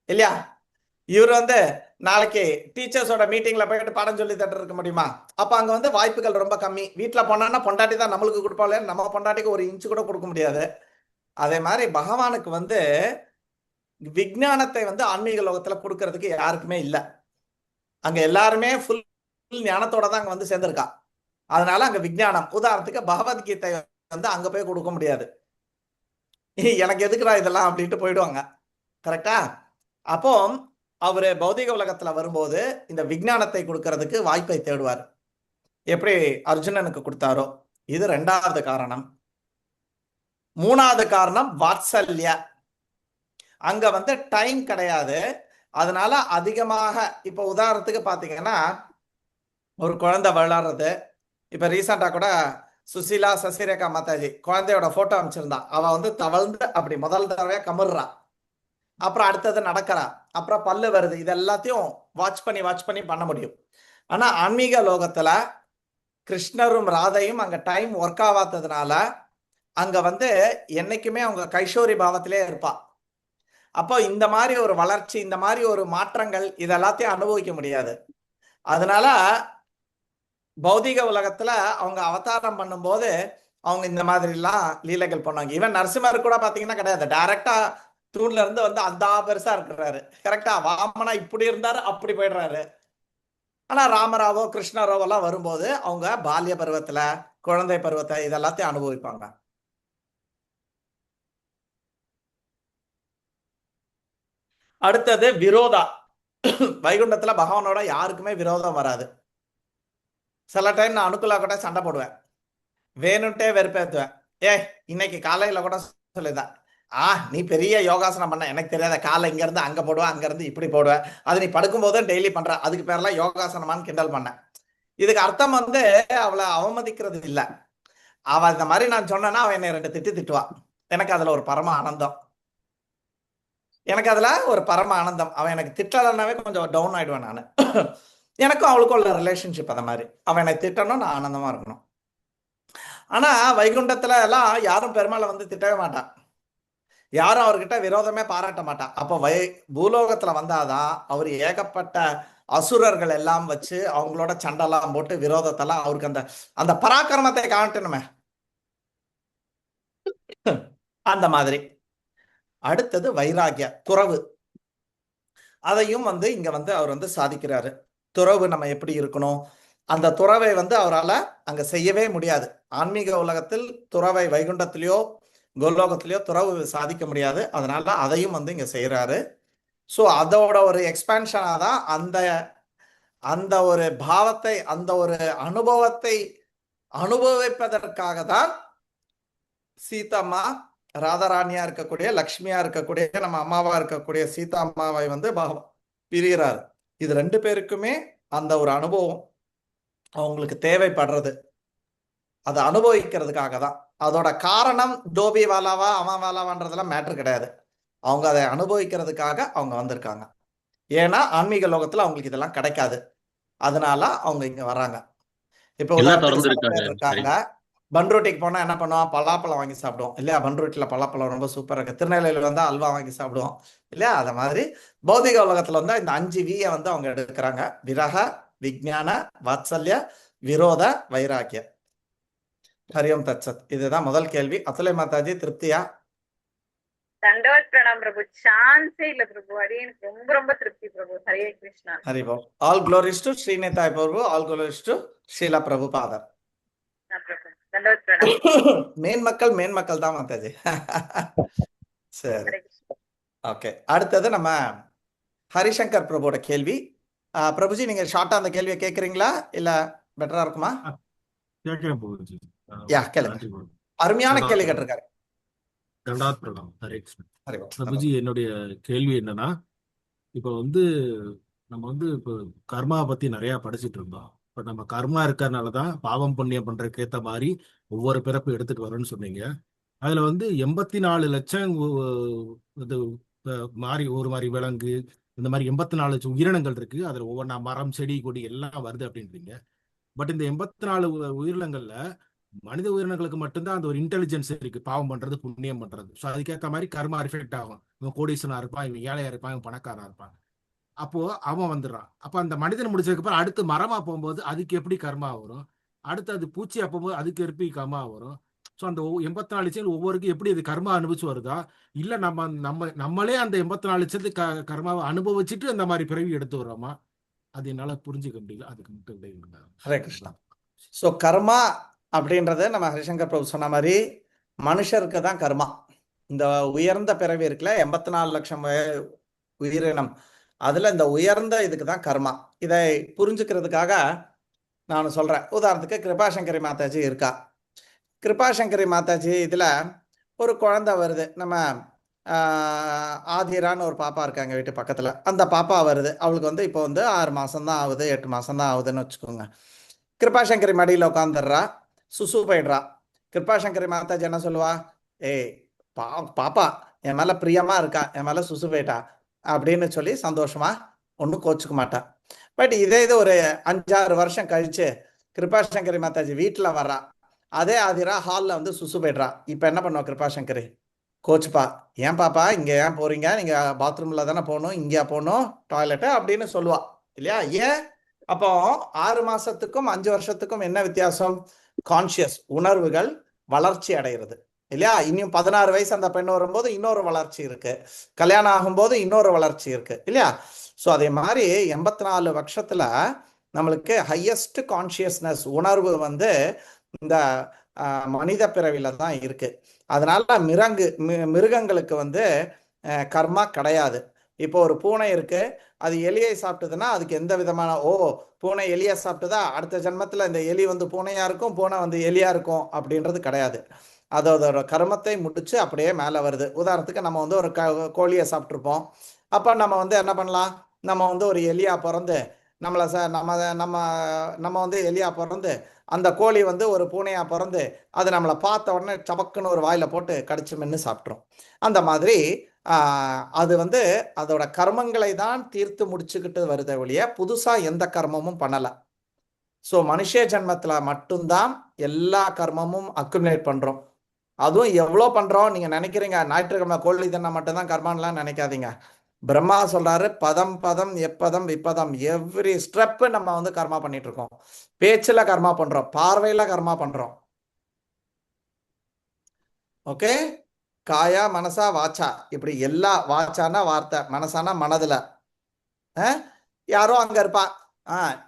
இல்லையா? இவர் வந்து நாளைக்கு டீச்சர்ஸோட மீட்டிங்ல போயிட்டு பாடம் சொல்லி தட்டு இருக்க முடியுமா? அப்ப அங்க வந்து வாய்ப்புகள் ரொம்ப கம்மி. வீட்டுல போனா பொண்டாட்டி தான் நம்மளுக்கு கொடுப்பாளே, நம்ம பொண்டாட்டிக்கு ஒரு இன்ச்சு கூட கொடுக்க முடியாது. அதே மாதிரி பகவானுக்கு வந்து விஞ்ஞானத்தை வந்து ஆன்மீக லோகத்துல கொடுக்கறதுக்கு யாருக்குமே இல்லை. அங்க எல்லாருமே ஃபுல் ஞானத்தோட தான் அங்க வந்து சேர்ந்திருக்கா. அதனால அங்க விஞ்ஞானம், உதாரணத்துக்கு பகவத்கீதை வந்து அங்க போய் கொடுக்க முடியாது. எனக்கு எதுக்குடா இதெல்லாம் அப்படின்ட்டு போயிடுவாங்க. கரெக்டா? அப்போ அவரு பௌதிக உலகத்துல வரும்போது இந்த விஞ்ஞானத்தை கொடுக்கறதுக்கு வாய்ப்பை தேடுவார். எப்படி அர்ஜுனனுக்கு கொடுத்தாரோ. இது 2வது காரணம். 3வது காரணம் வாத்சல்ய. அங்க வந்து டைம் கிடையாது. அதனால அதிகமாக இப்ப உதாரணத்துக்கு பாத்தீங்கன்னா ஒரு குழந்தை விளையாடுறது. இப்ப ரீசெண்டா கூட சுசீலா சசிரேகா மாதாஜி குழந்தையோட போட்டோ அமைச்சிருந்தா. அவ வந்து தவழ்ந்து அப்படி முதல் தடவையா கமர்றா, அப்புறம் அடுத்தது நடக்கிறா, அப்புறம் பல்லு வருது. இது எல்லாத்தையும் வாட்ச் பண்ணி பண்ண முடியும். ஆனா ஆன்மீக லோகத்துல கிருஷ்ணரும் ராதையும் அங்க டைம் ஒர்க் ஆகாததுனால அங்க வந்து என்னைக்குமே அவங்க கைஷோரி பாவத்திலே இருப்பா. அப்போ இந்த மாதிரி ஒரு வளர்ச்சி, இந்த மாதிரி ஒரு மாற்றங்கள் இதெல்லாத்தையும் அனுபவிக்க முடியாது. அதனால பௌதிக உலகத்துல அவங்க அவதாரம் பண்ணும்போது அவங்க இந்த மாதிரி எல்லாம் லீலைகள் பண்ணுவாங்க. ஈவன் நரசிம்மர் கூட பாத்தீங்கன்னா கிடையாது, டைரக்டா தூண்ல இருந்து வந்து அந்த பெருசா இருக்கிறாரு. கரெக்டா வாமனா இப்படி இருந்தாரு, அப்படி போயிடுறாரு. ஆனா ராமராவோ கிருஷ்ணராவோ எல்லாம் வரும்போது அவங்க பால்ய பருவத்துல, குழந்தை பருவத்தை இதெல்லாத்தையும் அனுபவிப்பாங்க. அடுத்தது விரோதா. வைகுண்டத்துல பகவானோட யாருக்குமே விரோதம் வராது. சில டைம் நான் அனுக்குலா கூட சண்டை போடுவேன், வேணும்ட்டே வெறுப்பேத்துவேன். இன்னைக்கு காலையில கூட சொல்லிதான், நீ பெரிய யோகாசனம் பண்ண, எனக்கு தெரியாத, காலை இங்க இருந்து அங்க போடுவேன், அங்க இருந்து இப்படி போடுவேன், அது நீ படுக்கும் போதும் டெய்லி பண்ற, அதுக்கு பேரெல்லாம் யோகாசனமான்னு கிண்டல் பண்ணேன். இதுக்கு அர்த்தம் வந்து அவளை அவமதிக்கிறது இல்ல. அவ இந்த மாதிரி நான் சொன்னேன்னா அவன் என்னை 2 திட்டுவா. எனக்கு அதுல ஒரு பரம ஆனந்தம். அவன் எனக்கு திட்டலன்னாவே கொஞ்சம் டவுன் ஆயிடுவேன் நான். எனக்கும் அவளுக்கும் உள்ள ரிலேஷன்ஷிப் அந்த மாதிரி. அவன் என்னை திட்டணும், நான் ஆனந்தமா இருக்கணும். ஆனா வைகுண்டத்துல எல்லாம் யாரும் பெருமாளை வந்து திட்டவே மாட்டான், யாரும் அவர்கிட்ட விரோதமே பாராட்ட மாட்டான். அப்போ பூலோகத்துல வந்தாதான் அவர் ஏகப்பட்ட அசுரர்கள் எல்லாம் வச்சு அவங்களோட சண்டெல்லாம் போட்டு விரோதத்தெல்லாம் அவருக்கு அந்த அந்த பராக்கிரமத்தை காட்டணுமே, அந்த மாதிரி. அடுத்தது வைராகிய துறவு. அதையும் வந்து இங்க வந்து அவர் வந்து சாதிக்கிறாரு. துறவு நம்ம எப்படி இருக்கணும், அந்த துறவை வந்து அவரால் அங்க செய்யவே முடியாது. ஆன்மீக உலகத்தில் துறவை வைகுண்டத்திலேயோ கோலோகத்திலேயோ துறவு சாதிக்க முடியாது. அதனால அதையும் வந்து இங்க செய்யறாரு. ஸோ அதோட ஒரு எக்ஸ்பேன்ஷனா தான் அந்த ஒரு பாவத்தை, அந்த ஒரு அனுபவத்தை அனுபவிப்பதற்காக தான் சீதம்மா ராதாராணியா இருக்கக்கூடிய, லக்ஷ்மியா இருக்கக்கூடிய, நம்ம அம்மாவா இருக்கக்கூடிய சீதா அம்மாவை வந்து பிரிகிறார். இது 2 பேருக்குமே அந்த ஒரு அனுபவம் அவங்களுக்கு தேவைப்படுறது, அதை அனுபவிக்கிறதுக்காக தான். அதோட காரணம் டோபி வாலாவா அவன் வாலாவான்றதெல்லாம் மேட்ரு கிடையாது. அவங்க அதை அனுபவிக்கிறதுக்காக அவங்க வந்திருக்காங்க. ஏன்னா ஆன்மீக லோகத்துல அவங்களுக்கு இதெல்லாம் கிடைக்காது, அதனால அவங்க இங்க வர்றாங்க. இப்போ இருக்காங்க, பன்ருட்டிக்கு போனா என்ன பண்ணுவோம், பலாப்பழம் வாங்கி சாப்பிடுவோம் இல்லையா? பன்ருட்டில பலாப்பழம் ரொம்ப சூப்பரா இருக்கு. திருநெல்வேலியில வந்தா அல்வா வாங்கி சாப்பிடுவோம் இல்லையா? அத மாதிரி பௌதிக உலகத்துல வந்து இந்த 5 விய வந்து அவங்க எடுக்கிறாங்க. விரக, விஜ்ஞான, வாத்சல்ய, விரோத, வைராக்கிய. ஹரியோம் தத்சத். இதுதான் முதல் கேள்வி. அத்துலை மாதாஜி திருப்தியா? தண்டவத் பிரணாம் பிரபு. சான்ஸே இல்ல பிரபு, அது எனக்கு ரொம்ப ரொம்ப திருப்தி பிரபு. Hare Krishna. Haribol. All glories to Srinitai பிரபு, ஆல் க்ளோரிஸ் டு ஸ்ரீலா பிரபுபாதர். மேன்மக்கள் தான் மாதாஜி. சரி, ஓகே. அடுத்தது நம்ம ஹரிசங்கர் பிரபுவோட கேள்வி. பிரபுஜி நீங்க ஷார்ட்டா அந்த கேள்வியை கேக்குறீங்களா, இல்ல பெட்டரா இருக்குமா? அருமையான கேள்வி கேட்டிருக்காரு. பிரபுஜி, என்னுடைய கேள்வி என்னன்னா, இப்ப வந்து நம்ம வந்து இப்போ கர்மா பத்தி நிறைய படிச்சுட்டு இருந்தோம். இப்ப நம்ம கர்மா இருக்கறதுனாலதான் பாவம் புண்ணியம் பண்றதுக்கு ஏத்த மாதிரி ஒவ்வொரு பிறப்பு எடுத்துட்டு வரோம்னு சொன்னீங்க. அதுல வந்து 84 லட்சம் இது மாதிரி ஒரு மாதிரி விலங்கு, இந்த மாதிரி 84 லட்சம் உயிரினங்கள் இருக்கு. அதுல ஒவ்வொன்றா மரம், செடி, கொடி எல்லாம் வருது அப்படின்றீங்க. பட் இந்த 84 உயிரினங்கள்ல மனித உயிரினங்களுக்கு மட்டும்தான் அந்த ஒரு இன்டெலிஜென்ஸ் இருக்கு, பாவம் பண்றது புண்ணியம் பண்றது. ஸோ அதுக்கேற்ற மாதிரி கர்மா ரிஃப்ளெக்ட் ஆகும். இவன் கோடீஸ்வரனா இருப்பான், இவன் ஏழையா இருப்பான், இவன் பணக்காரனா இருப்பான். அப்போ அவன் வந்துடுறான். அப்ப அந்த மனிதன் முடிச்சதுக்கு அப்புறம் அடுத்து மரமா போகும்போது அதுக்கு எப்படி கர்மா வரும், அடுத்து அது பூச்சியா போகும்போது அதுக்கு எப்படி கர்மா வரும். ஸோ அந்த 84 லட்சம் ஒவ்வொருக்கும் எப்படி அது கர்மா அனுபவிச்சு வருதா, இல்ல நம்மளே அந்த 84 லட்சத்துக்கு கர்மாவை அனுபவிச்சுட்டு அந்த மாதிரி பிறவி எடுத்து வரோமா? அது என்னால புரிஞ்சுக்க முடியல. அதுக்கு மட்டும் ஹரே கிருஷ்ணா. ஸோ கர்மா அப்படின்றது நம்ம ஹரிசங்கர் பிரபு சொன்ன மாதிரி மனுஷருக்கு தான் கர்மா. இந்த உயர்ந்த பிறவி இருக்குல்ல, 84 லட்சம் உயிரினம், அதுல இந்த உயர்ந்த இதுக்கு தான் கர்மா. இதை புரிஞ்சுக்கிறதுக்காக நான் சொல்றேன். உதாரணத்துக்கு கிருபாசங்கரி மாதாஜி இருக்கா. கிருபாசங்கரி மாதாஜி இதுல ஒரு குழந்தை வருது. நம்ம ஆதிரான்னு ஒரு பாப்பா இருக்காங்க வீட்டு பக்கத்துல. அந்த பாப்பா வருது. அவளுக்கு வந்து இப்போ வந்து 6 மாசம் தான் ஆகுது, 8 மாசம் தான் ஆகுதுன்னு வச்சுக்கோங்க. கிருபாசங்கரி மடியில உட்காந்துடுறா, சுசு போயிடுறா. கிருபாசங்கரி மாதாஜி என்ன சொல்லுவா, பாப்பா என் மேல பிரியமா இருக்கா, என் மேல சுசு போயிட்டா அப்படின்னு சொல்லி சந்தோஷமா ஒன்றும் கோச்சுக்க மாட்டா. பட் இதே இது ஒரு 5-6 வருஷம் கழிச்சு கிருபாசங்கரி மாதாஜி வீட்டில் வர்றா, அதே ஆதிரா ஹாலில் வந்து சுசு போய்ட்றா. இப்போ என்ன பண்ணுவோம் கிருபாசங்கரி? கோச்சுப்பா, ஏன் பாப்பா இங்கே ஏன் போறீங்க, நீங்கள் பாத்ரூமில் தானே போகணும், இங்கே போகணும் டாய்லெட்டு அப்படின்னு சொல்லுவா இல்லையா? ஏன்? அப்போ 6 மாசத்துக்கும் 5 வருஷத்துக்கும் என்ன வித்தியாசம்? கான்சியஸ் உணர்வுகள் வளர்ச்சி அடைகிறது இல்லையா? இன்னும் 16 வயசு அந்த பெண் வரும்போது இன்னொரு வளர்ச்சி இருக்கு, கல்யாணம் ஆகும்போது இன்னொரு வளர்ச்சி இருக்கு இல்லையா? ஸோ அதே மாதிரி 84 வருஷத்துல நம்மளுக்கு ஹையஸ்ட் கான்சியஸ்னஸ் உணர்வு வந்து இந்த மனித பிறவில தான் இருக்கு. அதனால மிருகங்களுக்கு வந்து கர்மா கிடையாது. இப்போ ஒரு பூனை இருக்கு, அது எலியை சாப்பிட்டதுன்னா அதுக்கு எந்த விதமான பூனை எலியை சாப்பிட்டதா அடுத்த ஜென்மத்தில் இந்த எலி வந்து பூனையா இருக்கும், பூனை வந்து எலியா இருக்கும் அப்படின்றது கிடையாது. அதோட கர்மத்தை முடிச்சு அப்படியே மேலே வருது. உதாரணத்துக்கு நம்ம வந்து ஒரு கோழியை சாப்பிட்ருப்போம். அப்போ நம்ம வந்து என்ன பண்ணலாம், நம்ம வந்து ஒரு எலியா பிறந்து நம்மளை நம்ம வந்து எலியா பிறந்து அந்த கோழி வந்து ஒரு பூனையா பிறந்து அது நம்மளை பார்த்த உடனே சபக்குன்னு ஒரு வாயில போட்டு கடிச்சு மென்று சாப்பிட்றோம். அந்த மாதிரி அது வந்து அதோட கர்மங்களை தான் தீர்த்து முடிச்சுக்கிட்டு வருதே ஒழிய புதுசா எந்த கர்மமும் பண்ணலை. ஸோ மனுஷ ஜென்மத்துல மட்டும்தான் எல்லா கர்மமும் அக்குமுலேட் பண்றோம். அதுவும் எவ்வளோ பண்றோம் நீங்க நினைக்கிறீங்க, ஞாயிற்றுக்கிழமை கோழி தினம் மட்டும்தான் கர்மான்லாம் நினைக்காதீங்க. பிரம்மா சொல்றாரு, பதம் பதம் எப்பதம் விப்பதம், எவ்ரி ஸ்டெப் நம்ம வந்து கர்மா பண்ணிட்டு இருக்கோம். பேச்சுல கர்மா பண்றோம், பார்வையில கர்மா பண்றோம். ஓகே, காயா மனசா வாச்சா, இப்படி எல்லா வாச்சானா வார்த்தை, மனசானா மனதுல. யாரோ அங்க இருப்பா.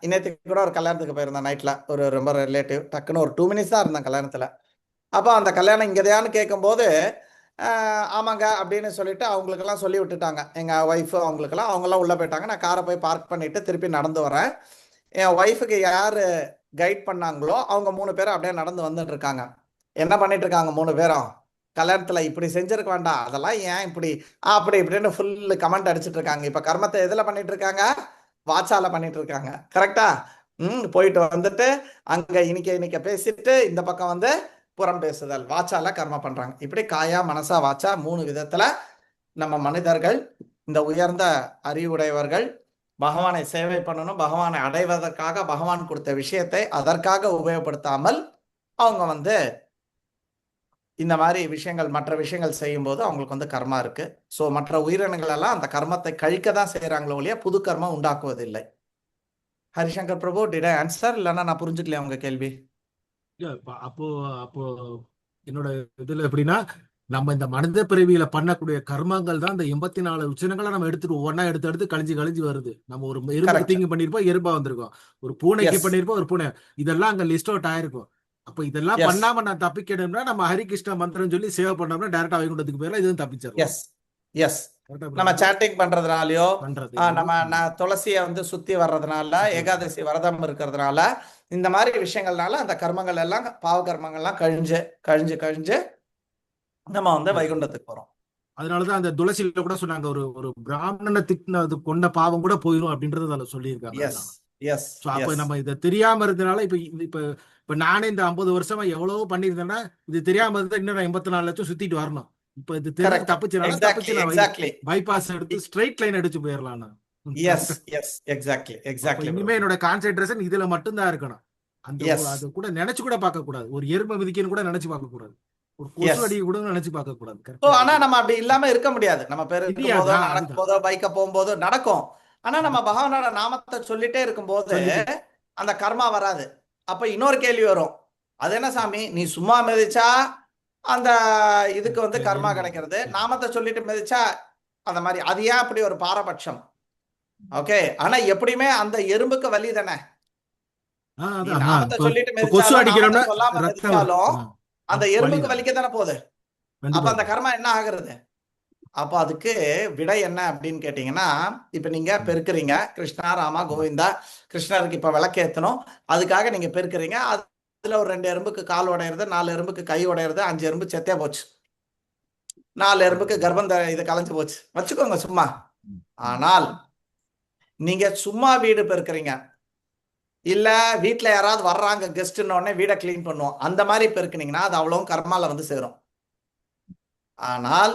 இன்னத்துக்கு கூட ஒரு கல்யாணத்துக்கு போயிருந்தேன் நைட்ல, ஒரு ரொம்ப ரிலேட்டிவ், டக்குன்னு ஒரு 2 மினிட்ஸ் தான் இருந்தேன் கல்யாணத்துல. அப்போ அந்த கல்யாணம் இங்கதையான்னு கேட்கும்போது ஆமாங்க அப்படின்னு சொல்லிட்டு அவங்களுக்கெல்லாம் சொல்லி விட்டுட்டாங்க. எங்கள் ஒய்ஃபு அவங்கெல்லாம் உள்ளே போயிட்டாங்க. நான் காரை போய் பார்க் பண்ணிவிட்டு திருப்பி நடந்து வரேன். என் ஒய்ஃபுக்கு யார் கைட் பண்ணாங்களோ அவங்க 3 பேரும் அப்படியே நடந்து வந்துட்டு இருக்காங்க. என்ன பண்ணிட்டு இருக்காங்க 3 பேரும்? கல்யாணத்தில் இப்படி செஞ்சிருக்க வேண்டாம், அதெல்லாம் ஏன் இப்படி அப்படி இப்படின்னு ஃபுல்லு கமெண்ட் அடிச்சுட்டு இருக்காங்க. இப்போ கர்மத்தை எதில் பண்ணிட்டு இருக்காங்க? வாட்சால பண்ணிட்டு இருக்காங்க. கரெக்டா? போயிட்டு வந்துட்டு அங்கே இனிக்க பேசிட்டு இந்த பக்கம் வந்து புறம் பேசுதல், வாச்சால கர்மா பண்றாங்க. இப்படி காயா மனசா வாச்சா 3 விதத்துல நம்ம மனிதர்கள், இந்த உயர்ந்த அறிவுடையவர்கள் பகவானை சேவை பண்ணணும், பகவானை அடைவதற்காக பகவான் கொடுத்த விஷயத்தை அதற்காக உபயோகப்படுத்தாமல் அவங்க வந்து இந்த மாதிரி விஷயங்கள் மற்ற விஷயங்கள் செய்யும் போது அவங்களுக்கு வந்து கர்மா இருக்கு. ஸோ மற்ற உயிரினங்கள் எல்லாம் அந்த கர்மத்தை கழிக்க தான் செய்யறாங்களோ ஒழிய புது கர்மம் உண்டாக்குவதில்லை. ஹரிசங்கர் பிரபு, டிட் ஐ ஆன்சர்? இல்லைன்னா நான் புரிஞ்சுக்கலையா உங்க கேள்வி? அப்போ என்னோட இதுல எப்படின்னா, நம்ம இந்த மனித பிறவியில பண்ணக்கூடிய கர்மங்கள் தான் இந்த 84 விஷயங்களை நம்ம எடுத்துட்டு ஒவ்வொன்னா எடுத்து கழிஞ்சு வருது. நம்ம ஒரு எறும்பு தீங்கு பண்ணிருப்போம், எறும்பா வந்திருக்கோம். ஒரு பூனைக்கு பண்ணிருப்போம், ஒரு பூனை. இதெல்லாம் அங்க லிஸ்ட் அவுட் ஆயிருக்கும். அப்ப இதெல்லாம் பண்ணாம நான் தப்பிக்கணும்னா நம்ம ஹரிகிருஷ்ண மந்திரம் சொல்லி சேவ் பண்ணோம்னா டைரக்டா வைகுண்டத்துக்கு போயிடலாம். இதுவும் தப்பிச்சிடலாம். நம்ம சாட்டிங் பண்றதுனாலயோ நம்ம துளசியை வந்து சுத்தி வர்றதுனால, ஏகாதசி விரதம் இருக்கிறதுனால, இந்த மாதிரி விஷயங்கள்னால அந்த கர்மங்கள் எல்லாம் பாவ கர்மங்கள்லாம் கழிஞ்சு நம்ம வந்து வைகுண்டத்துக்கு போறோம். அதனாலதான் அந்த துளசியில கூட சொன்னாங்க, ஒரு பிராமணனை திட்டினது கொண்ட பாவம் கூட போயிடும் அப்படின்றது அதுல சொல்லியிருக்காங்க. அப்ப நம்ம இதை தெரியாம இருந்தனால இப்ப நானே இந்த 50 வருஷமா எவ்வளவோ பண்ணிருந்தேன்னா இது தெரியாம இருந்தா இன்னும் 84 லட்சம் சுத்திட்டு வரணும். இப்ப இது தெரிஞ்சு தப்பிச்சு பைபாஸ் எடுத்து ஸ்ட்ரைட் லைன் அடிச்சு போயிடலாம். இனிமே என்னோட கான்சென்ட்ரேஷன் இதுல மட்டும்தான் இருக்கணும். அது கூட நினைச்சு கூட பார்க்க கூடாது. ஒரு எறும்பை விதிக்கன்னு கூட நினைச்சு பார்க்க கூடாது. ஒரு கொசு அடி கூட நினைச்சு பார்க்க கூடாது. ஆனா நம்ம அப்படி இல்லாம இருக்க முடியாது. நம்ம பேரு நடக்கும் போதோ பைக்க போகும்போதோ நடக்கும். ஆனா நம்ம பகவானோட நாமத்தை சொல்லிட்டே இருக்கும்போது அந்த கர்மா வராது. அப்ப இன்னொரு கேள்வி வரும், அது என்ன சாமி, நீ சும்மா மிதிச்சா அந்த இதுக்கு வந்து கர்மா கிடைக்கிறது, நாமத்தை சொல்லிட்டு மிதிச்சா அந்த மாதிரி, அது ஏன் அப்படி ஒரு பாரபட்சம்? ஓகே, ஆனா எப்படியுமே அந்த எறும்புக்கு வலி தானே. நாமத்தை சொல்லிட்டு மிதிச்சாலும் சொல்லாம மிதிச்சாலும் அந்த எறும்புக்கு வலிக்க தானே போகுது. அப்ப அந்த கர்மா என்ன ஆகுறது? அப்போ அதுக்கு விடை என்ன அப்படின்னு கேட்டீங்கன்னா, இப்ப நீங்க பெருக்குறீங்க, கிருஷ்ணா ராமா கோவிந்தா, கிருஷ்ணருக்கு இப்ப விளக்கேற்றணும், அதுக்காக நீங்க பெருக்குறீங்க. அதுல ஒரு 2 எறும்புக்கு கால் உடையிறது, 4 எறும்புக்கு கை உடையிறது, 5 எறும்பு செத்தே போச்சு, 4 எறும்புக்கு கர்ப்பம் இது கலைஞ்சு போச்சு வச்சுக்கோங்க சும்மா. ஆனால் நீங்க சும்மா வீடு பெருக்குறீங்க, இல்ல வீட்டுல யாராவது வர்றாங்க கெஸ்ட்னு உடனே வீடை கிளீன் பண்ணுவோம், அந்த மாதிரி பெருக்குனீங்கன்னா அது அவ்வளவும் கர்மால வந்து சேரும். ஆனால்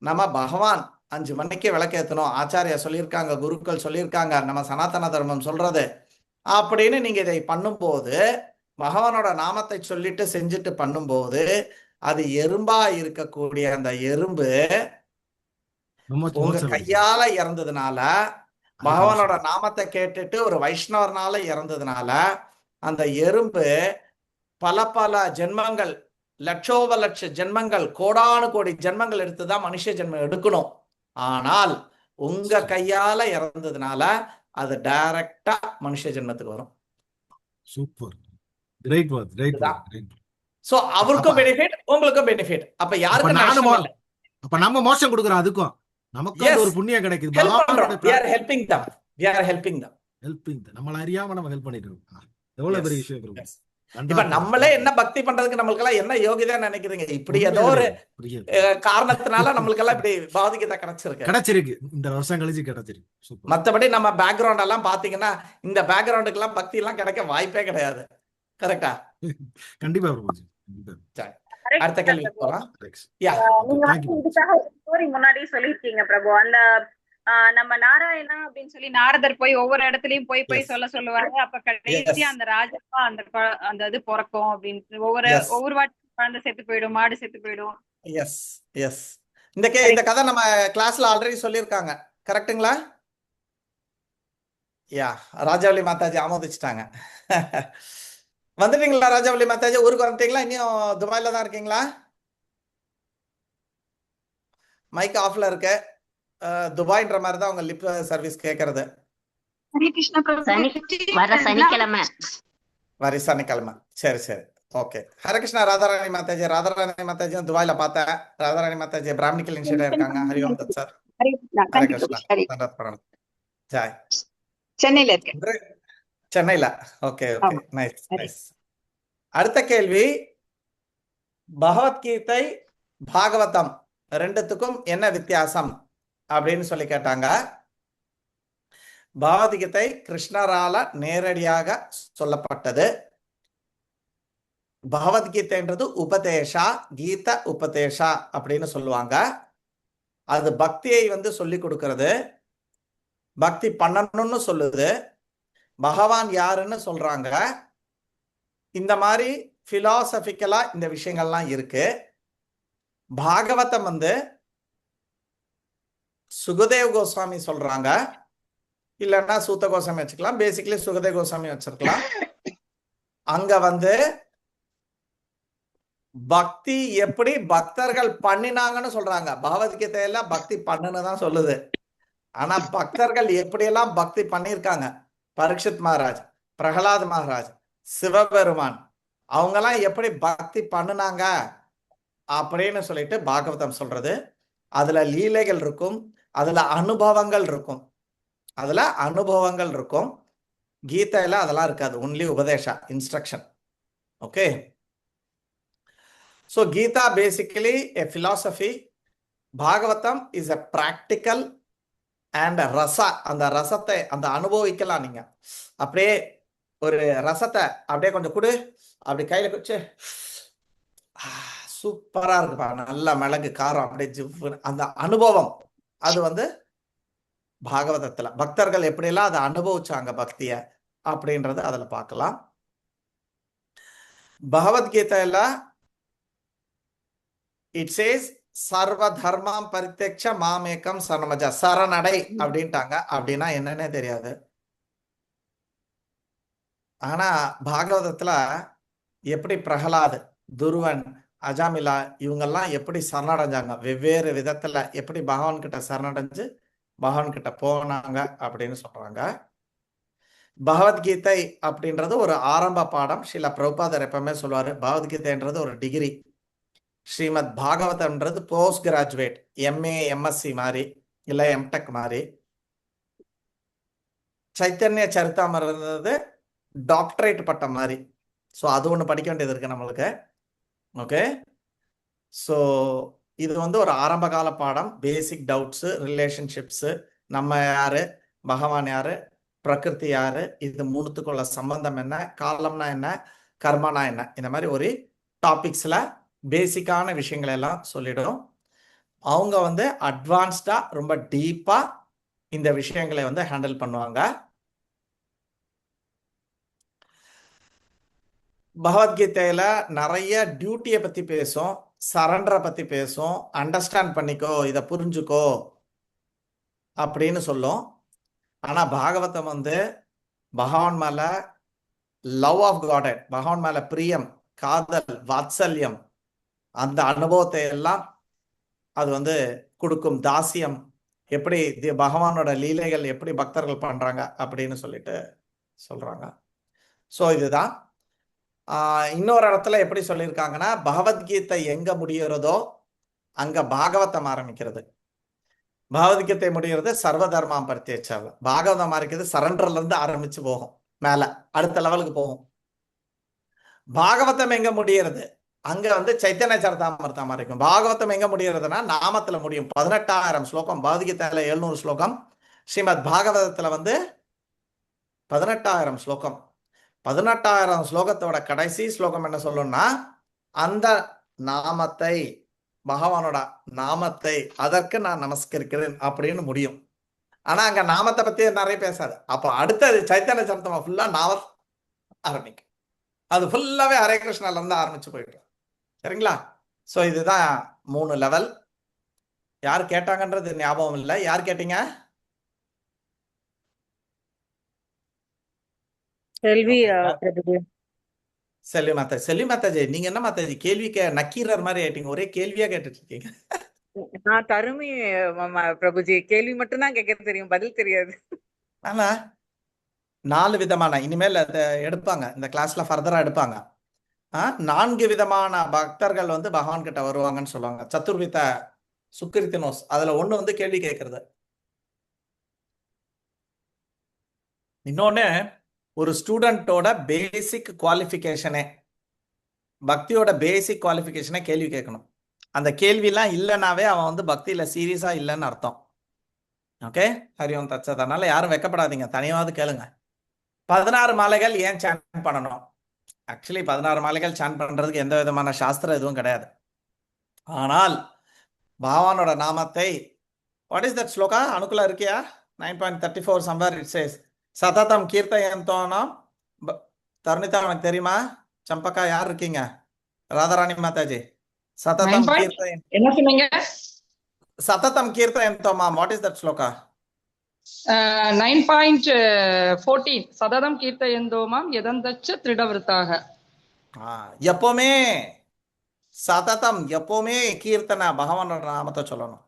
நம்ம பகவான் 5 மணிக்கு விளக்கேற்றணும், ஆச்சாரியா சொல்லியிருக்காங்க, குருக்கள் சொல்லியிருக்காங்க, நம்ம சனாதன தர்மம் சொல்றது, அப்படின்னு நீங்க இதை பண்ணும்போது, பகவானோட நாமத்தை சொல்லிட்டு செஞ்சுட்டு பண்ணும்போது, அது எறும்பா இருக்கக்கூடிய அந்த எறும்பு உங்க கையால இறந்ததுனால, பகவானோட நாமத்தை கேட்டுட்டு ஒரு வைஷ்ணவர்னால இறந்ததுனால, அந்த எறும்பு பல பல ஜென்மங்கள், லட்சோப லட்ச ஜென்மங்கள், கோடானு கோடி ஜென்மங்கள் எடுத்துதான் மனுஷ ஜென்மம் எடுக்கணும். ஆனால் உங்க கையால இறந்ததுனால அது டைரக்டா மனுஷ ஜென்மத்துக்கு வரும். Super. Right what, right what, right. So அவருக்கும் பெனிஃபிட், உங்களுக்கும் பெனிஃபிட். அப்ப யாருக்கு நஷ்டம் இல்ல. அப்ப நம்ம மோஷம் கொடுக்கறோம், அதுக்கும் நமக்கு ஒரு புண்ணியம் கிடைக்குது. we are helping them, we are helping them, helping them. நம்மள அறியாம நம்ம ஹெல்ப் பண்ணிட்டு இருக்கோம். எவ்வளவு பெரிய விஷயம் bro. இப்ப நம்மளே என்ன பக்தி பண்றதுக்கு நம்மளுக்கெல்லாம் என்ன யோகிதா நினைக்கிறீங்க? இப்படி ஏதோ ஒரு காரணத்தினால நம்மளுக்கெல்லாம் இப்படி பாதிக்கத்தை கிடைச்சிருக்கு. இந்த வருஷம் கழிச்சு கிடைச்சிருக்கு. மத்தபடி நம்ம பேக்ரவுண்ட் எல்லாம் பாத்தீங்கன்னா இந்த பேக்ரவுண்டுக்கு எல்லாம் பக்தி எல்லாம் கிடைக்க வாய்ப்பே கிடையாது. கரெக்டா? கண்டிப்பா பிரபு. அடுத்த கேள்வி போலாம். ஸ்டோரி முன்னாடி சொல்லிருக்கீங்க பிரபு. அந்த நம்ம நாராயணா அப்படின்னு சொல்லி நாரதர் போய் ஒவ்வொரு இடத்துலயும் போய் சொல்லுவாரு. அப்ப கடைசி அந்த ராஜா அந்த இது பிறக்கும் அப்படின்னு ஒவ்வொரு வாட்டி குழந்தை செத்து போயிடும், மாடு செத்து போயிடும். எஸ் எஸ் இந்த கதை நம்ம கிளாஸ்ல ஆல்ரெடி சொல்லியிருக்காங்க. கரெக்ட்டுங்களா? யா, ராஜாவளி மாதாஜி ஆமோதிச்சிட்டாங்க. வந்துட்டீங்களா ராஜாவளி மாதாஜி? ஊருக்கு வந்துட்டீங்களா? இன்னும் துபாயில தான் இருக்கீங்களா? மைக் ஆஃப்ல இருக்கு. துபாய்ன்ற மாதிரி தான் உங்க லிப் சர்வீஸ் கேக்குறது. வர சனிக்கிழமை. சரி சரி, ஓகே. ஹரகிருஷ்ணா ராதாராணி மாதாஜி. ராதாராணி மாதாஜி துபாயில பார்த்தேன். ராதாராணி மாதாஜி பிராமணிக்கல் இன்ஸ்டியூட் இருக்காங்க. ஹரிஓம் தத் சார். ஹரகிருஷ்ணா. ஜாய். சென்னையில இருக்கு. சென்னையில. Okay okay, nice nice. அடுத்த கேள்வி, பகவத்கீதை பாகவதம் ரெண்டுத்துக்கும் என்ன வித்தியாசம் அப்படின்னு சொல்லி கேட்டாங்க. பகவத்கீதை கிருஷ்ணரால நேரடியாக சொல்லப்பட்டது. பகவத்கீதைன்றது உபதேஷா, கீத உபதேஷா அப்படின்னு சொல்லுவாங்க. அது பக்தியை சொல்லி கொடுக்கிறது, பக்தி பண்ணணும்னு சொல்லுது, பகவான் யாருன்னு சொல்றாங்க. இந்த மாதிரி பிலாசபிக்கலா இந்த விஷயங்கள்லாம் இருக்கு. பாகவதம் சுகதேவ் கோஸ்வாமி சொல்றாங்க, இல்லைன்னா சூத்த கோஸ்வாமி வச்சுக்கலாம். பேசிக்கலி சுகதேவ் கோஸ்வாமி வச்சிருக்கலாம். அங்க பக்தி எப்படி பக்தர்கள் பண்ணினாங்கன்னு சொல்றாங்க. பகவத்கீதையில பக்தி பண்ணுன்னு தான் சொல்லுது. ஆனா பக்தர்கள் எப்படியெல்லாம் பக்தி பண்ணியிருக்காங்க, பரீட்சித் மகாராஜ், பிரகலாத் மகாராஜ், சிவபெருமான், அவங்கெல்லாம் எப்படி பக்தி பண்ணுனாங்க அப்படின்னு சொல்லிட்டு பாகவதம் சொல்றது. அதுல லீலைகள் இருக்கும், அதுல அனுபவங்கள் இருக்கும், கீதையில அதெல்லாம் இருக்காது. ஒன்லி உபதேஷா, instruction. Okay, so Gita basically a philosophy, Bhagavatam is a practical and Raza. அந்த ரசத்தை அந்த அனுபவிக்கலாம். நீங்க அப்படியே ஒரு ரசத்தை அப்படியே கொஞ்சம் கொடு, அப்படி கையில வச்சு சூப்பரா இருக்குப்பா, நல்ல மிளகு காரம் அப்படியே ஜிவ்வு, அந்த அனுபவம் அது பாகவதத்துல பக்தர்கள் எப்படியெல்லாம் அதை அனுபவிச்சாங்க பக்திய அப்படின்றது அதுல பார்க்கலாம். பகவத்கீதையில இட் சேஸ் சர்வ தர்மம் பரித்யக்ஷ மாமேகம் சரணமஜ, சரணடை அப்படின்ட்டாங்க. அப்படின்னா என்னன்னே தெரியாது. ஆனா பாகவதத்துல எப்படி பிரகலாத், துருவன், அஜாமிலா இவங்கெல்லாம் எப்படி சரணடைஞ்சாங்க, வெவ்வேறு விதத்துல எப்படி பகவான் கிட்ட சரணடைஞ்சு பகவான் கிட்ட போனாங்க அப்படின்னு சொல்றாங்க. பகவத்கீதை அப்படின்றது ஒரு ஆரம்ப பாடம். ஸ்ரீல பிரபுபாதர் எப்பவுமே சொல்லுவாரு, பகவத்கீதைன்றது ஒரு டிகிரி, ஸ்ரீமத் பாகவதம்ன்றது போஸ்ட் கிராஜுவேட், எம்ஏ எம்எஸ்சி மாதிரி, இல்ல எம்டெக் மாதிரி. சைத்தன்ய சரிதாமிரன்றது டாக்டரேட் பட்டம் மாதிரி. ஸோ அது ஒன்று படிக்க வேண்டியது இருக்கு நம்மளுக்கு. ஓகே, ஸோ இது ஒரு ஆரம்ப கால பாடம். பேசிக் டவுட்ஸு, ரிலேஷன்ஷிப்ஸு, நம்ம யாரு, பகவான் யாரு, பிரகிருதி யாரு, இது மூணுத்துக்குள்ள சம்பந்தம் என்ன, காலம்னா என்ன, கர்மனா என்ன, இந்த மாதிரி ஒரு டாபிக்ஸ்ல பேசிக்கான விஷயங்கள் எல்லாம் சொல்லிடும். அவங்க அட்வான்ஸ்டா ரொம்ப டீப்பா இந்த விஷயங்களை ஹேண்டில் பண்ணுவாங்க. பகவத்கீதையில நிறைய டியூட்டியை பத்தி பேசும், சரண்டரை பத்தி பேசும், அண்டர்ஸ்டாண்ட் பண்ணிக்கோ, இதை புரிஞ்சுக்கோ அப்படின்னு சொல்லும். ஆனா பாகவதம் வந்து பகவான் மேல லவ் ஆஃப் காட், பகவான் மேல பிரியம், காதல், வாத்சல்யம், அந்த அனுபவத்தை எல்லாம் அது வந்து கொடுக்கும். தாசியம், எப்படி பகவானோட லீலைகள் எப்படி பக்தர்கள் பண்றாங்க அப்படின்னு சொல்லிட்டு சொல்றாங்க. ஸோ இதுதான். இன்னொரு இடத்துல எப்படி சொல்லியிருக்காங்கன்னா, பகவத்கீதை எங்க முடிகிறதோ அங்க பாகவதம் ஆரம்பிக்கிறது. பகவத்கீதை முடிகிறது சர்வ தர்மாம் பரித்யஜ்ய, பாகவதம் ஆரம்பிக்கிறது சரண்டர்ல இருந்து ஆரம்பிச்சு போகும், மேல அடுத்த லெவலுக்கு போகும். பாகவதம் எங்க முடிகிறது, அங்க வந்து சைத்தன்ய சரிதாமிர்தம் இருக்கும். பாகவதம் எங்க முடிகிறதுனா நாமத்துல முடியும். 18,000 ஸ்லோகம், பகவத்கீதையில 700 ஸ்லோகம், ஸ்ரீமத் பாகவதத்துல வந்து 18,000 ஸ்லோகம். 18,000 ஸ்லோகத்தோட கடைசி ஸ்லோகம் என்ன சொல்லணும்னா, அந்த நாமத்தை, பகவானோட நாமத்தை, அதற்கு நான் நமஸ்கரிக்கிறேன் அப்படின்னு முடியும். ஆனா அங்க நாமத்தை பத்தி நிறைய பேசாது. அப்போ அடுத்தது சைத்தன்ய சரிதமா ஃபுல்லா நாம ஆரம்பிக்கும். அது ஃபுல்லாவே ஹரே கிருஷ்ணால இருந்து ஆரம்பிச்சு போயிட்டு. சரிங்களா? ஸோ இதுதான் 3 லெவல். யார் கேட்டாங்கன்றது ஞாபகம் இல்லை. யார் கேட்டீங்க? செல்வி பிரபுஜி. செல்வி மாதாஜி. செல்வி மாதாஜி, நீங்க என்ன மாதாஜி கேள்வி நக்கீரர் மாதிரி ஆயிட்டீங்க, ஒரே கேள்வியா கேட்டுட்டு இருக்கீங்க. நான் தருமி பிரபுஜி. கேள்வி மட்டும் தான் கேட்க தெரியும், பதில் தெரியாது. ஆனா 4 விதமான, இனிமேல் எடுப்பாங்க இந்த கிளாஸ்ல, ஃபர்தரா எடுப்பாங்க. 4 விதமான பக்தர்கள் வந்து பகவான் கிட்ட வருவாங்கன்னு சொல்லுவாங்க. சத்துர்வித சுக்கிரித்தினோஸ், அதுல ஒண்ணு வந்து கேள்வி கேட்கறது. இன்னொன்னு, ஒரு ஸ்டூடெண்டோட பேசிக் குவாலிஃபிகேஷனே, பக்தியோட பேசிக் குவாலிஃபிகேஷனே கேள்வி கேட்கணும். அந்த கேள்விலாம் இல்லைனாவே அவன் வந்து பக்தியில சீரியஸா இல்லைன்னு அர்த்தம். ஓகே, ஹரியோம் தச்சது. அதனால யாரும் வெக்கப்படாதீங்க, தனியாவது கேளுங்க. 16 மாலைகள் ஏன் சாண்ட் பண்ணணும்? ஆக்சுவலி 16 மாலைகள் சாண்ட் பண்றதுக்கு எந்த விதமான சாஸ்திரம் எதுவும் கிடையாது. ஆனால் பகவானோட நாமத்தை, வாட் இஸ் தட் ஸ்லோகா? அனுக்குள்ள இருக்கியா? 9.34 somewhere it says சததம் கீர்த்தயந்தோனம். தருணிதா உனக்கு தெரியுமா? சம்பக்கா யார் இருக்கீங்க? ராதாராணி மாதாஜி. சததம் கீர்த்தயம், என்ன சொன்னீங்க? சததம் கீர்த்தயந்தோமா, வாட் இஸ் தட் ஸ்லோகா? 9.14 சததம் கீர்த்தயந்தோமாம் எதந்தச்ச திருடவிருத்தாக. எப்பவுமே சததம், எப்பவுமே கீர்த்தனை, பகவானோட நாமத்தை சொல்லணும்.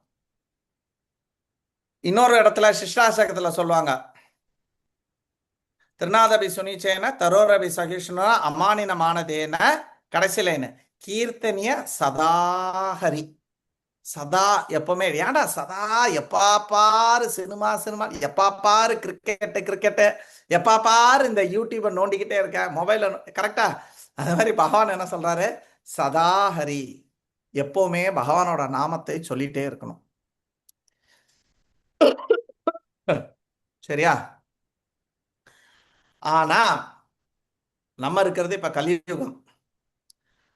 இன்னொரு இடத்துல சிஷ்டாசகத்துல சொல்லுவாங்க, திருநாதபி சுனிச்சேன தரோரபி சகிஷ்ணா அமானின மானதேன, கடைசியில கீர்த்தனிய சதாஹரி. சதா, எப்பவுமே. ஏன்டா சதா எப்பா பாரு சினிமா, எப்பா பாரு கிரிக்கெட்டு, எப்பா பாரு இந்த யூடியூபை நோண்டிக்கிட்டே இருக்க, மொபைல, கரெக்டா? அது மாதிரி பகவான் என்ன சொல்றாரு? சதாஹரி, எப்பவுமே பகவானோட நாமத்தை சொல்லிட்டே இருக்கணும். சரியா? ஆனா நம்ம இருக்கிறது இப்ப கலியுகம்.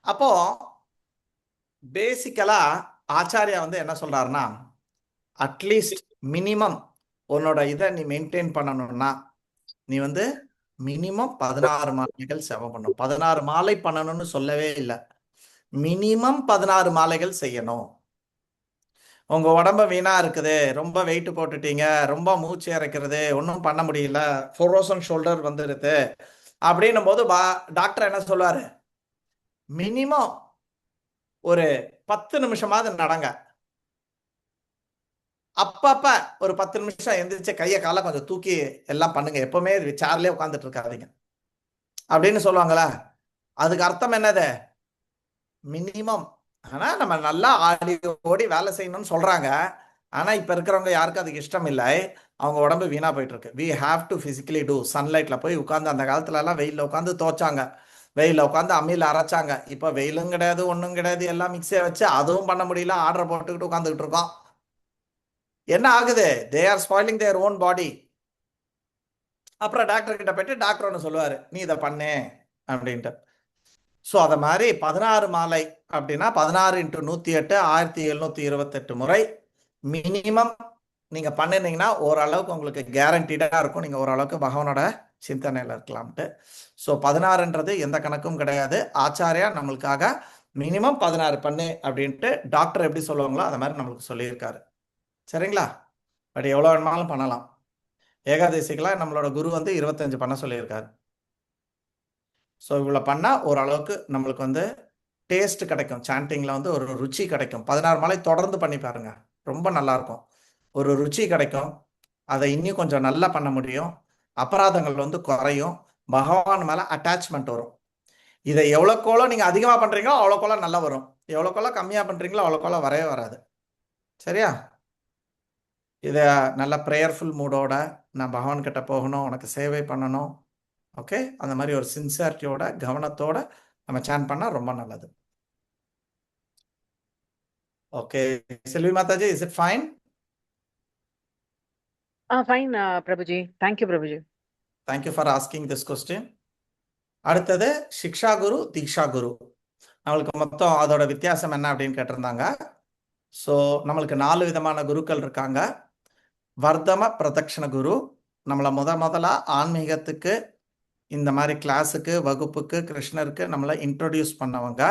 அப்போ பேசிக்கலா ஆச்சாரியா வந்து என்ன சொல்றாருன்னா, அட்லீஸ்ட் மினிமம் உன்னோட இதை நீ மெயின்டைன் பண்ணணும்னா நீ வந்து மினிமம் 16 மாலைகள் செவம் பண்ணணும். 16 மாலை பண்ணணும்னு சொல்லவே இல்லை, மினிமம் 16 மாலைகள் செய்யணும். உங்க உடம்பு வீணா இருக்குது, ரொம்ப வெயிட் போட்டுட்டீங்க, ரொம்ப மூச்சு இறைக்கிறது, ஒன்றும் பண்ண முடியல, ஃபோரோசன் ஷோல்டர் வந்துடுது அப்படின்னும் போது டாக்டர் என்ன சொல்லுவாரு? மினிமம் ஒரு 10 நிமிஷமாவது நடங்க. அப்பப்ப ஒரு 10 நிமிஷம் எந்திரிச்சு கையை காலை கொஞ்சம் தூக்கி எல்லாம் பண்ணுங்க. எப்பவுமே சேர்லயே உட்காந்துட்டு இருக்காதீங்க அப்படின்னு சொல்லுவாங்களா? அதுக்கு அர்த்தம் என்னது? மினிமம். ஆனா நம்ம நல்லா ஆடி ஓடி வேலை செய்யணும்னு சொல்றாங்க. ஆனா இப்ப இருக்கிறவங்க யாருக்கும் அதுக்கு இஷ்டம் இல்லை, அவங்க உடம்பு வீணா போயிட்டு இருக்கு. We have to physically do. சன்லைட்ல போய் உட்காந்து, அந்த காலத்துல எல்லாம் வெயில்ல உட்காந்து தோச்சாங்க, வெயில உட்காந்து அம்மியில அரைச்சாங்க. இப்ப வெயிலும் கிடையாது, ஒன்றும் கிடையாது, எல்லாம் மிக்சியை வச்சு அதுவும் பண்ண முடியல, ஆர்டர் போட்டுக்கிட்டு உட்காந்துக்கிட்டு இருக்கோம். என்ன ஆகுது? They are spoiling their own பாடி. அப்புறம் டாக்டர் கிட்ட போயிட்டு டாக்டர் ஒன்று சொல்லுவாரு, நீ இதை பண்ணு அப்படின்ட்டு. ஸோ அதை மாதிரி 16 மாலை அப்படின்னா 16 × 108 1728 முறை மினிமம் நீங்க பண்ணினீங்கன்னா ஓரளவுக்கு உங்களுக்கு கேரண்டீடா இருக்கும். நீங்க ஓரளவுக்கு பகவானோட சிந்தனையில் இருக்கலாம்ட்டு. ஸோ 16ன்றது எந்த கணக்கும் கிடையாது. ஆச்சாரியா நம்மளுக்காக மினிமம் 16 பண்ணு அப்படின்ட்டு டாக்டர் எப்படி சொல்லுவாங்களோ அது மாதிரி நம்மளுக்கு சொல்லியிருக்காரு. சரிங்களா? பட் எவ்வளோ வேணுமாலும் பண்ணலாம். ஏகாதசிக்கெல்லாம் நம்மளோட குரு வந்து 25 பண்ண சொல்லியிருக்காரு. ஸோ இவ்வளோ பண்ணால் ஓரளவுக்கு நம்மளுக்கு வந்து டேஸ்ட் கிடைக்கும். சாண்டிங்கில் வந்து ஒரு ருச்சி கிடைக்கும். 16 மாலை தொடர்ந்து பண்ணி பாருங்க, ரொம்ப நல்லாயிருக்கும். ஒரு ருச்சி கிடைக்கும். அதை இன்னும் கொஞ்சம் நல்லா பண்ண முடியும். அபராதங்கள் வந்து குறையும். பகவான் மேலே அட்டாச்மெண்ட் வரும். இதை எவ்வளோக்கோளோ நீங்கள் அதிகமாக பண்ணுறீங்களோ அவ்வளோக்கோளோ நல்லா வரும். எவ்வளோக்கோளோ கம்மியாக பண்ணுறீங்களோ அவ்வளோக்கோளோ வரவே வராது. சரியா? இதை நல்ல ப்ரேயர்ஃபுல் மூடோட நான் பகவான் கிட்ட போகணும், உனக்கு சேவை பண்ணணும். ஓகே, அந்த மாதிரி ஒரு சின்சியாரிட்டியோட கவனத்தோட நம்ம சேன் பண்ணால் ரொம்ப நல்லது. Okay Selvi Mataji, is it fine? Fine Prabhuji. Thank you Prabhuji. Thank you for asking this question. அடுத்தது சிக்ஷா குரு, தீக்ஷா குரு. நம்மளுக்கு மொத்தம் அதோட வித்தியாசம் என்ன அப்படின்னு கேட்டிருந்தாங்க. ஸோ நம்மளுக்கு 4 விதமான குருக்கள் இருக்காங்க. வர்தம பிரதக்ஷண குரு நம்மளை முதலா ஆன்மீகத்துக்கு, இந்த மாதிரி கிளாஸுக்கு, வகுப்புக்கு, கிருஷ்ணருக்கு நம்மளை இன்ட்ரோடியூஸ் பண்ணவங்க.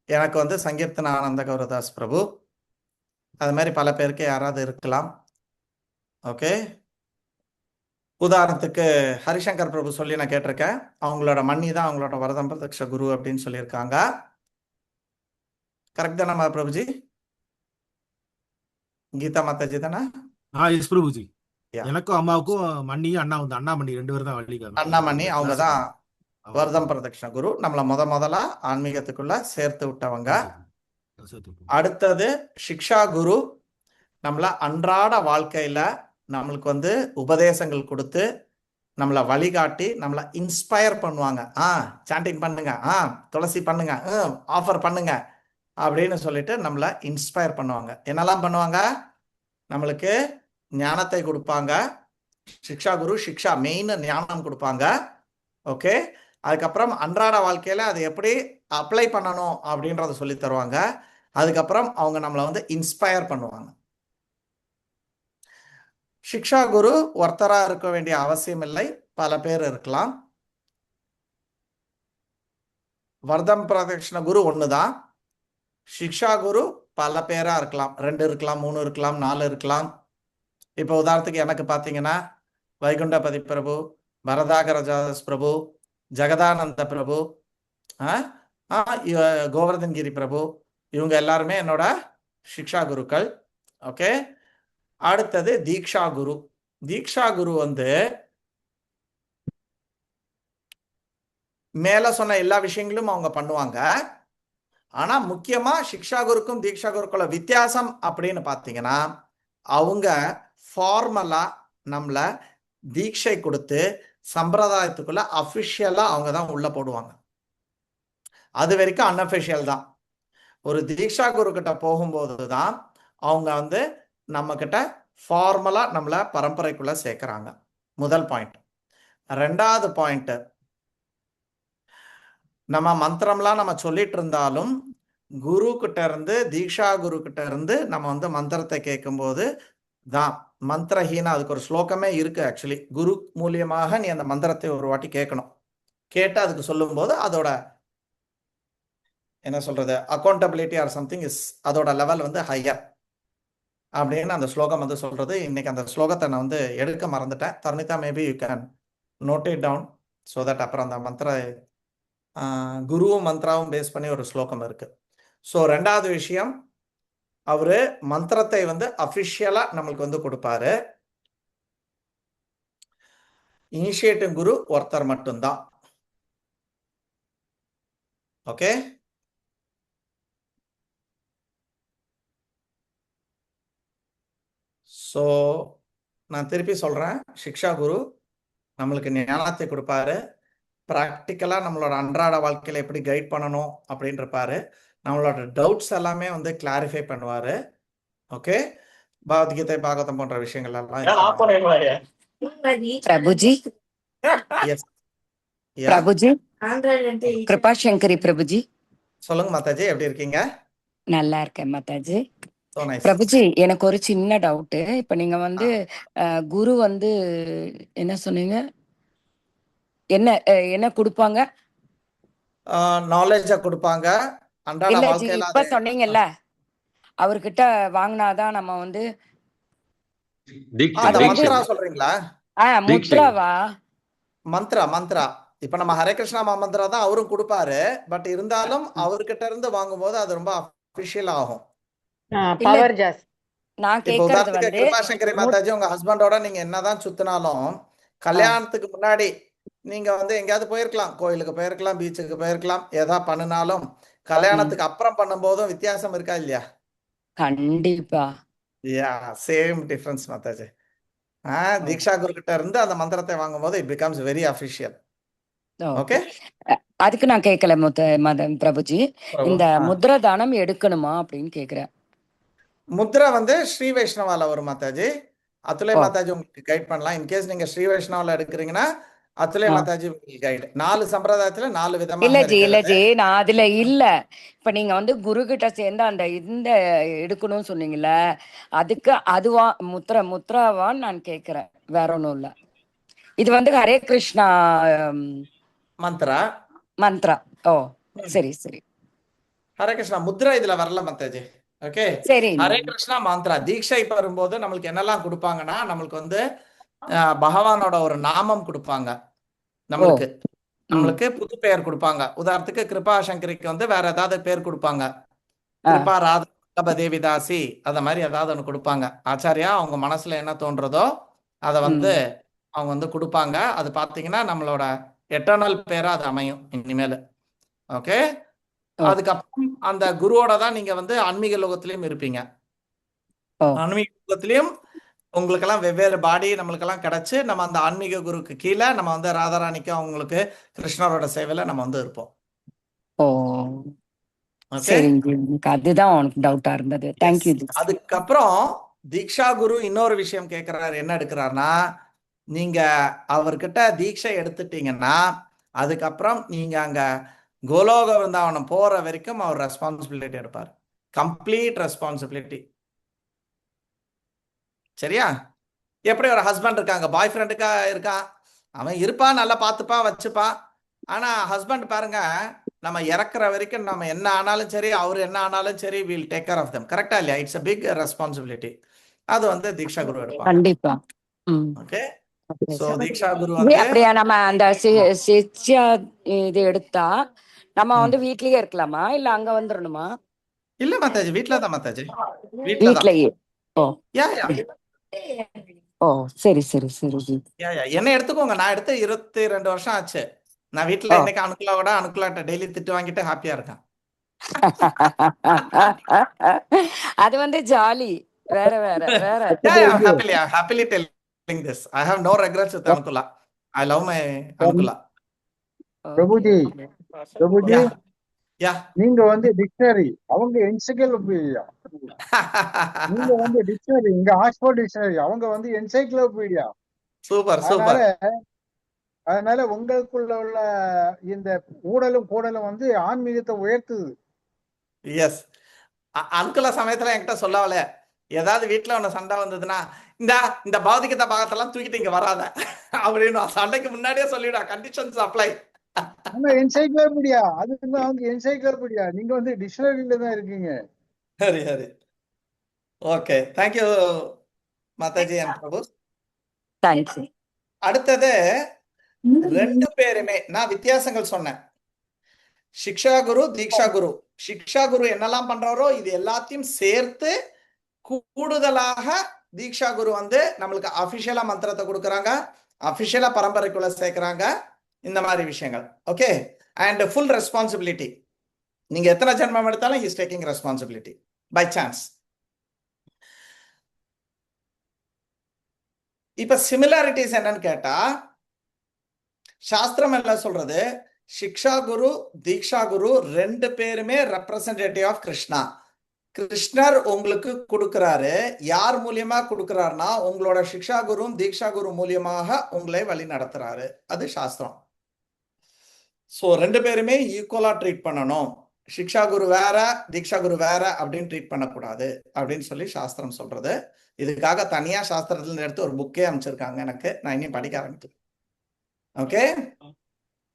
எனக்கு வந்து சங்கீர்த்தன ஆனந்த கௌரதாஸ் பிரபு, அது மாதிரி பல பேருக்கு யாராவது இருக்கலாம். ஓகே, உதாரணத்துக்கு ஹரிசங்கர் பிரபு சொல்லி நான் கேட்டிருக்கேன். அவங்களோட மன்னி தான் அவங்களோட வரதம் பிரதக்ஷ குரு அப்படின்னு சொல்லியிருக்காங்க. கரெக்ட் தானே பிரபுஜி? கீதா மாதாஜி தானே? எஸ் பிரபுஜி. Yeah. எனக்கும் அம்மாவுக்கும் மண்ணியும் அண்ணா வந்து அண்ணாமணி 2 பேரும் தான் வள்ளிக்காரங்க. அண்ணாமணி அவங்க தான் வரதம் பிரதக்ஷ குரு, நம்மளை முதலா ஆன்மீகத்துக்குள்ள சேர்த்து விட்டவங்க. அடுத்தது சிக்ஷா குரு, நம்மளை அன்றாட வாழ்க்கையில நம்மளுக்கு வந்து உபதேசங்கள் கொடுத்து நம்மளை வழிகாட்டி நம்மளை இன்ஸ்பயர் பண்ணுவாங்க. சாண்டிங் பண்ணுங்க, துளசி பண்ணுங்க, ஆஃபர் பண்ணுங்க அப்படின்னு சொல்லிட்டு நம்மளை இன்ஸ்பயர் பண்ணுவாங்க. என்னெல்லாம் பண்ணுவாங்க? நம்மளுக்கு ஞானத்தை கொடுப்பாங்க. சிக்ஷா குரு சிக்ஷா மெயின் ஞானம் கொடுப்பாங்க. ஓகே, அதுக்கப்புறம் அன்றாட வாழ்க்கையில அதை எப்படி அப்ளை பண்ணணும் அப்படின்றத சொல்லி தருவாங்க. அதுக்கப்புறம் அவங்க நம்மளை வந்து இன்ஸ்பயர் பண்ணுவாங்க. சிக்ஷா குரு ஒருத்தரா இருக்க வேண்டிய அவசியம் இல்லை, பல பேர் இருக்கலாம். வர்தம் பிரதக்ஷண குரு ஒண்ணுதான். சிக்ஷா குரு பல பேரா இருக்கலாம். 2 இருக்கலாம், 3 இருக்கலாம், 4 இருக்கலாம். இப்போ உதாரணத்துக்கு எனக்கு பார்த்தீங்கன்னா வைகுண்டபதி பிரபு, வரதாகரஜாஸ் பிரபு, ஜெகதானந்த பிரபு, கோவர்தன்கிரி பிரபு, இவங்க எல்லாருமே என்னோட சிக்ஷா குருக்கள். ஓகே, அடுத்தது தீக்ஷா குரு. தீக்ஷா குரு வந்து மேல சொன்ன எல்லா விஷயங்களும் அவங்க பண்ணுவாங்க. ஆனா முக்கியமா சிக்ஷா குருக்கும் தீக்ஷா குருக்குள்ள வித்தியாசம் அப்படின்னு பார்த்தீங்கன்னா, அவங்க ஃபார்மலா நம்மள தீட்சை கொடுத்து சம்பிரதாயத்துக்குள்ள அஃபிஷியலா அவங்க தான் உள்ள போடுவாங்க. அது வரைக்கும் அன்அஃபிஷியல் தான். ஒரு தீக்ஷா குரு கிட்ட போகும்போது தான் அவங்க வந்து நம்ம கிட்ட ஃபார்மலா நம்மள பரம்பரைக்குள்ள சேர்க்கிறாங்க. முதல் பாயிண்ட். 2வது பாயிண்ட், நம்ம மந்திரம்லாம் நம்ம சொல்லிட்டு இருந்தாலும் குரு கிட்ட இருந்து, தீக்ஷா குரு கிட்ட இருந்து நம்ம வந்து மந்திரத்தை கேட்கும்போது தான் மந்திரஹீனா, அதுக்கு ஒரு ஸ்லோகமே இருக்கு ஆக்சுவலி. குரு மூலியமாக நீ அந்த மந்திரத்தை ஒரு வாட்டி கேட்கணும். கேட்டு அதுக்கு சொல்லும் போது அதோட என்ன சொல்றது, அக்கௌண்டபிலிட்டி ஆர் சம்திங் இஸ், அதோட லெவல் வந்து ஹையர் அப்படின்னு அந்த ஸ்லோகம் வந்து சொல்றது. இன்னைக்கு அந்த ஸ்லோகத்தை நான் வந்து எடுக்க மறந்துட்டேன். Dharnitha, maybe you can note it down so that அப்புறம் அந்த மந்திர குருவும் மந்திராவும் பேஸ் பண்ணி ஒரு ஸ்லோகம் இருக்கு. ஸோ 2வது விஷயம், அவரு மந்திரத்தை வந்து அபிஷியலா நம்மளுக்கு வந்து கொடுப்பாரு. இனிஷியேட்டிவ் குரு ஒருத்தர் மட்டும்தான். ஓகே, ஸோ நான் திருப்பி சொல்றேன், சிக்ஷா குரு நம்மளுக்கு ஞானத்தை கொடுப்பாரு. ப்ராக்டிக்கலா நம்மளோட அன்றாட வாழ்க்கையில எப்படி கைட் பண்ணணும் அப்படின்னு இருப்பாரு. நம்மளோட டவுட்ஸ் எல்லாமே வந்து கிளாரிஃபை பண்ணுவாரு. ஓகே, பகவத்கீதை, பாகவதம் போன்ற விஷயங்கள் எல்லாம். பிரபுஜி, எஸ் பிரபுஜி, கிருபா சங்கரி பிரபுஜி. சொல்லுங்க மாதாஜி, எப்படி இருக்கீங்க? நல்லா இருக்கேன் மாதாஜி. So nice. பிரபுஜி, எனக்கு ஒரு சின்ன டவுட். இப்ப நீங்க வந்து குரு வந்து என்ன சொன்னீங்க? என்ன கொடுப்பாங்க? நாலேஜ கொடுப்பாங்க. அன்றாட இல்ல ஜி, வாழ்க்கையில இப்ப அது சொன்னீங்கல்ல, அவர்கிட்ட வாங்கினாதான் நம்ம வந்து தீட்சை அந்த அது வந்து மந்த்ரா தீட்சை சொல்றீங்களா? தீட்சை முத்ராவா? மந்த்ரா இப்ப நம்ம ஹரே கிருஷ்ணா மந்திரா தான் அவரும் கொடுப்பாரு. பட் இருந்தாலும் அவர்கிட்ட இருந்து வாங்கும்போது அது ரொம்ப அபிஷியல் ஆகும். இல்ல பவர் ஜாஸ்தி. நான் இப்ப கேக்குறது உதாரணத்துக்கு வந்து கிருபாசங்கரி மாதாஜி உங்க ஹஸ்பண்டோட நீங்க என்னதான் சுத்தினாலும் கல்யாணத்துக்கு முன்னாடி நீங்க வந்து எங்கேயாவது போயிருக்கலாம், கோயிலுக்கு போயிருக்கலாம், பீச்சுக்கு போயிருக்கலாம், ஏதா பண்ணினாலும் கல்யாணத்துக்கு அப்புறம் பண்ணும்போதும் வித்தியாசம் இருக்கா இல்லையா? கண்டிப்பா. யா, சேம் டிஃபரன்ஸ் மாதாஜி. தீக்ஷா குரு கிட்ட இருந்து அந்த மந்திரத்தை வாங்கும்போது it becomes very official. Okay, அதுக்கு நான் கேட்கல மதன் பிரபுஜி, இந்த முத்ரா தானம் எடுக்கணுமா அப்படின்னு கேக்குறேன். முத்ரா வந்து ஸ்ரீ வைஷ்ணவால வரும் மாதாஜி. அதுலே மாதாஜி உங்களுக்கு கைட் பண்ணலாம். இன்கேஸ் நீங்க ஸ்ரீ வைஷ்ணவால எடுக்கிறீங்கன்னா அதுலே மாதாஜி கைட். 4 சம்பிரதாயத்துல 4 விதமா இல்ல ஜி, நான் அதுல இல்ல. இப்ப நீங்க வந்து குரு கிட்ட சேர்ந்து அந்த இந்த எடுக்கணும்னு சொன்னீங்கல்ல, அதுக்கு அதுவா முத்ராவான்னு நான் கேக்குறேன், வேற ஒண்ணும் இல்ல. இது வந்து ஹரே கிருஷ்ணா மந்த்ரா. ஓ சரி சரி. ஹரே கிருஷ்ணா முத்ரா இதுல வரல மாதாஜி. ஓகே, சரி. ஹரே கிருஷ்ணா மந்த்ரா தீட்சை வரும்போது நம்மளுக்கு என்னெல்லாம் கொடுப்பாங்கன்னா, நம்மளுக்கு வந்து பகவானோட ஒரு நாமம் கொடுப்பாங்க. நம்மளுக்கு புது பெயர் கொடுப்பாங்க. உதாரணத்துக்கு கிருபா சங்கரிக்கு வந்து வேற ஏதாவது பேர் கொடுப்பாங்க. கிருபா ராதா தேவிதாசி அத மாதிரி ஏதாவது ஒன்று கொடுப்பாங்க. ஆச்சாரியா அவங்க மனசுல என்ன தோன்றதோ அதை வந்து அவங்க வந்து கொடுப்பாங்க. அது பாத்தீங்கன்னா நம்மளோட எட்டர்னல் பேரா அது அமையும் இனிமேல். ஓகே, அதுக்கப்புறம் அந்த குருவோட தான் நீங்க வந்து ஆன்மீக லோகத்திலயும் இருப்பீங்க. ஆன்மீக லோகத்திலயும் உங்களுக்கெல்லாம் வெவ்வேறு பாடி நம்மளுக்கெல்லாம் கிடைச்சு நம்ம அந்த ஆன்மீக குருக்கு கீழே நம்ம வந்து ராதாராணிக்கும் அவங்களுக்கு கிருஷ்ணரோட சேவையில நம்ம வந்து இருப்போம். அதுதான் உனக்கு டவுட்டா இருந்தது. தேங்க்யூ. அதுக்கப்புறம் தீக்ஷா குரு இன்னொரு விஷயம் கேட்கிறாரு. என்ன எடுக்கிறாருன்னா, நீங்க அவர்கிட்ட தீட்சை எடுத்துட்டீங்கன்னா அதுக்கப்புறம் நீங்க அங்க கோலோக விருந்தாவனம் போற வரைக்கும் அவர் ரெஸ்பான்சிபிலிட்டி எடுப்பார். Complete responsibility. சரியா? எப்படி ஒரு ஹஸ்பண்ட் இருக்காங்க, பாய் ஃப்ரெண்டுக்கா இருக்கான், அவன் இருப்பான், நல்லா பார்த்துப்பான், வச்சுப்பான். ஆனா ஹஸ்பண்ட் பாருங்க, நம்ம இறக்குற வரைக்கும் நம்ம என்ன ஆனாலும் சரி, அவர் என்ன ஆனாலும் சரி, will take care of them. கரெக்டா இல்லையா? It's a big responsibility. அது வந்து தீக்ஷா குரு எடுப்பாங்க. கண்டிப்பா. ஓகே, சோ தீக்ஷா குரு வந்து அப்படியே நம்ம அந்த சிஷ்யா இது எடுத்தா நம்ம வந்து வீட்லயே இருக்கலாமா இல்ல அங்க வந்துடணுமா? இல்ல மாதாஜி, வீட்ல தான் மாதாஜி, வீட்லயே. யா யா சரி சரி சரி. என்ன எடுத்துக்கோங்க, நான் எடுத்து 22 வருஷம் ஆச்சு. நான் வீட்டுல இன்னைக்கு அனுக்குலாட்ட டெய்லி திட்டு வாங்கிட்டு ஹாப்பியா இருக்கேன். அது வந்து ஜாலி. வேற வேற வேற. Happily telling this. I have no regrets with Anukula. I love my Anukula. Prabhuji, நீங்க வந்து டிக்ஷனரி, அவங்க என்சைக்ளோபீடியா. நீங்க வந்து டிக்ஷனரி, இங்க ஆக்ஸ்போர்ட் டிக்ஷனரி, அவங்க வந்து என்சைக்ளோபீடியா. Super super. அதனால உங்களுக்குள்ள உள்ள இந்த கூடலும் வந்து ஆன்மீகத்தை உயர்த்துது. எஸ், அனுக்குல சமயத்துல என்கிட்ட சொல்லவல, ஏதாவது வீட்டுல ஒண்ணு சண்டை வந்ததுன்னா இந்த பௌதிகத்தை பாகத்தெல்லாம் தூக்கிட்டு இங்க வராத அப்படின்னு சண்டைக்கு முன்னாடியே சொல்லிவிடா, கண்டிஷன்ஸ் அப்ளை. என்சைக்ளோபீடியா, அது அவங்க என்சைக்ளோபீடியா, நீங்க வந்து டிக்ஷனரியில தான் இருக்கீங்க. சரி சரி, okay, thank you Mataji and Prabhu. Thanks. அடுத்தது 2 பேருமே நான் வித்தியாசங்கள் சொன்னேன். சிக்ஷா குரு, தீக்ஷா குரு. சிக்ஷா குரு என்னெல்லாம் பண்றாரோ இது எல்லாத்தையும் சேர்த்து கூடுதலாக தீக்ஷா குரு வந்து நம்மளுக்கு அபிஷியலா மந்திரத்தை கொடுக்குறாங்க, அபிஷியலா பரம்பரைக்குள்ள சேர்க்கிறாங்க, இந்த மாதிரி விஷயங்கள். Okay, and full responsibility. நீங்க எத்தனை ஜென்மம் எடுத்தாலும் is taking responsibility by chance. இப்ப சிமிலாரிட்டிஸ் என்னன்னு கேட்டா, சாஸ்திரம் என்ன சொல்றது, சிக்ஷா குரு, தீக்ஷா குரு 2 பேருமே ரெப்ரசன்டேட்டிவ் ஆஃப் கிருஷ்ணா. கிருஷ்ணர் உங்களுக்கு கொடுக்கிறாரு. யார் மூலியமா கொடுக்கிறாருன்னா உங்களோட சிக்ஷா குரும் தீக்ஷா குரு மூலியமாக உங்களை வழி நடத்துறாரு. அது சாஸ்திரம். சோ 2 பேருமே ஈக்குவலா ட்ரீட் பண்ணணும். சிக்ஷா குரு வேற, தீக்ஷா குரு வேற அப்படின்னு ட்ரீட் பண்ணக்கூடாது அப்படின்னு சொல்லி சாஸ்திரம் சொல்றது. இதுக்காக தனியா சாஸ்திரத்துல எடுத்து ஒரு புக்கே அமைச்சிருக்காங்க எனக்கு, நான் இன்னும் படிக்க ஆரம்பிச்சேன். ஓகே,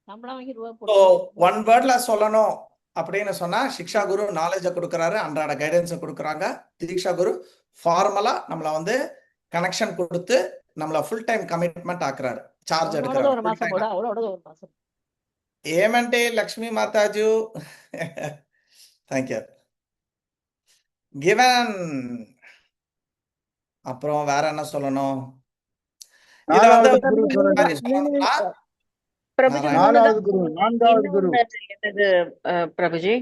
ஸோ ஒன் வேர்ட்ல சொல்லணும் அப்படின்னு சொன்னா சிக்ஷா குரு நாலேஜை கொடுக்குறாரு, அன்றாட கைடன்ஸை கொடுக்குறாங்க. தீக்ஷா குரு ஃபார்மலா நம்மள வந்து கனெக்ஷன் கொடுத்து நம்மள ஃபுல் டைம் கமிட்மெண்ட் ஆக்குறாரு, சார்ஜ் எடுக்கிறாரு. ఏమంటే లక్ష్మీ మాతాజు థ్యాంక్ యూ கிவன். அப்புறம் வேற என்ன சொல்லணும்? இத வந்து நாலாவது குரு, நான்காவது குரு பிரபுஜி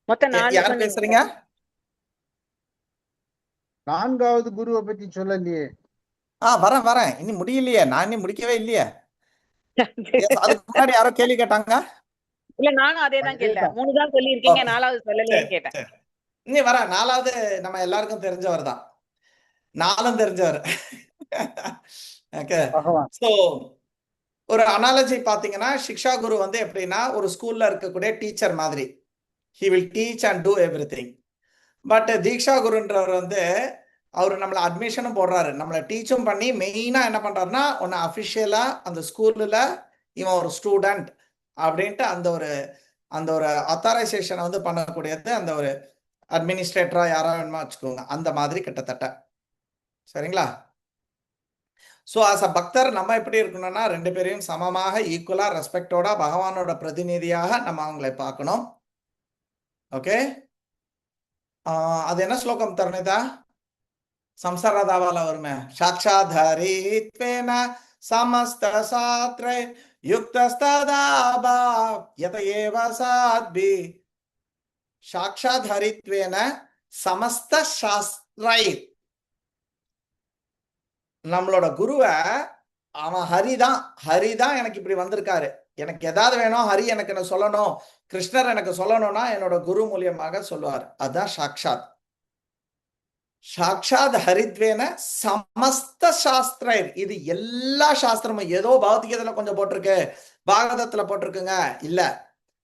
மொத்தம் யார் பேசுறீங்க? நான்காவது குருவை பத்தி சொல்லலையே. வரேன் இன்னும் முடியலையே, நான் இன்னும் முடிக்கவே இல்லையே. அதுக்கு முன்னாடி யாரோ கேள்வி கேட்டாங்க. இல்ல நானும் அதேதான் கேட்டேன். 3 தான் சொல்லி இருக்கீங்க, 4வது சொல்லலையேன்னு கேட்டேன். நீ வர 4வது நம்ம எல்லாருக்கும் தெரிஞ்சவர் தான், 4ம் தெரிஞ்சவர். ஓகே. சோ ஒரு அனாலஜி பாத்தீங்கன்னா சிக்ஷா குரு வந்து எப்படின்னா ஒரு ஸ்கூல்ல இருக்கக்கூடிய டீச்சர் மாதிரி. He will teach and do everything. But தீக்ஷா குருன்றவர் வந்து அவர் நம்மளை அட்மிஷனும் போடுறாரு, நம்மளை டீச்சும் பண்ணி மெயினா என்ன பண்றாருன்னா ஒன்னு அஃபிஷியலா அந்த ஸ்கூல்ல இவன் ஒரு ஸ்டூடெண்ட் அப்படின்ட்டு அந்த ஒரு அத்தாரைசேஷனை வந்து பண்ணக்கூடியது அந்த ஒரு அட்மினிஸ்ட்ரேட்டரா யாரா வேணுமா வச்சுக்கோங்க, அந்த மாதிரி கிட்டத்தட்ட. சரிங்களா? ஸோ ஆஸ் அ பக்தர் நம்ம எப்படி இருக்கணும்னா 2 பேரையும் சமமாக ஈக்குவலா ரெஸ்பெக்டோட பகவானோட பிரதிநிதியாக நம்ம அவங்களை பார்க்கணும். ஓகே. அது என்ன ஸ்லோகம் தரணிதா? சம்சாரதாவால வருமே, சாட்சாதரித்வேன சமஸ்த சாத்ரை யுக்தஸ்ததாபா யதஏவ சாத்பி சாட்சாதரித்வேன சமஸ்த சாஸ்திரை. நம்மளோட குருவை அவன் ஹரிதான் எனக்கு இப்படி வந்திருக்காரு, எனக்கு ஏதாவது வேணும் ஹரி எனக்கு என்ன சொல்லணும், கிருஷ்ணர் எனக்கு சொல்லணும்னா என்னோட குரு மூலியமாக சொல்லுவார். அதுதான் சாட்சாத். சாட்சாத் ஹரித்வேன சமஸ்த சாஸ்திரை. இது எல்லா சாஸ்திரமும், ஏதோ பௌத்திகத்துல கொஞ்சம் போட்டிருக்கு, பாகவதத்துல போட்டிருக்குங்க இல்ல,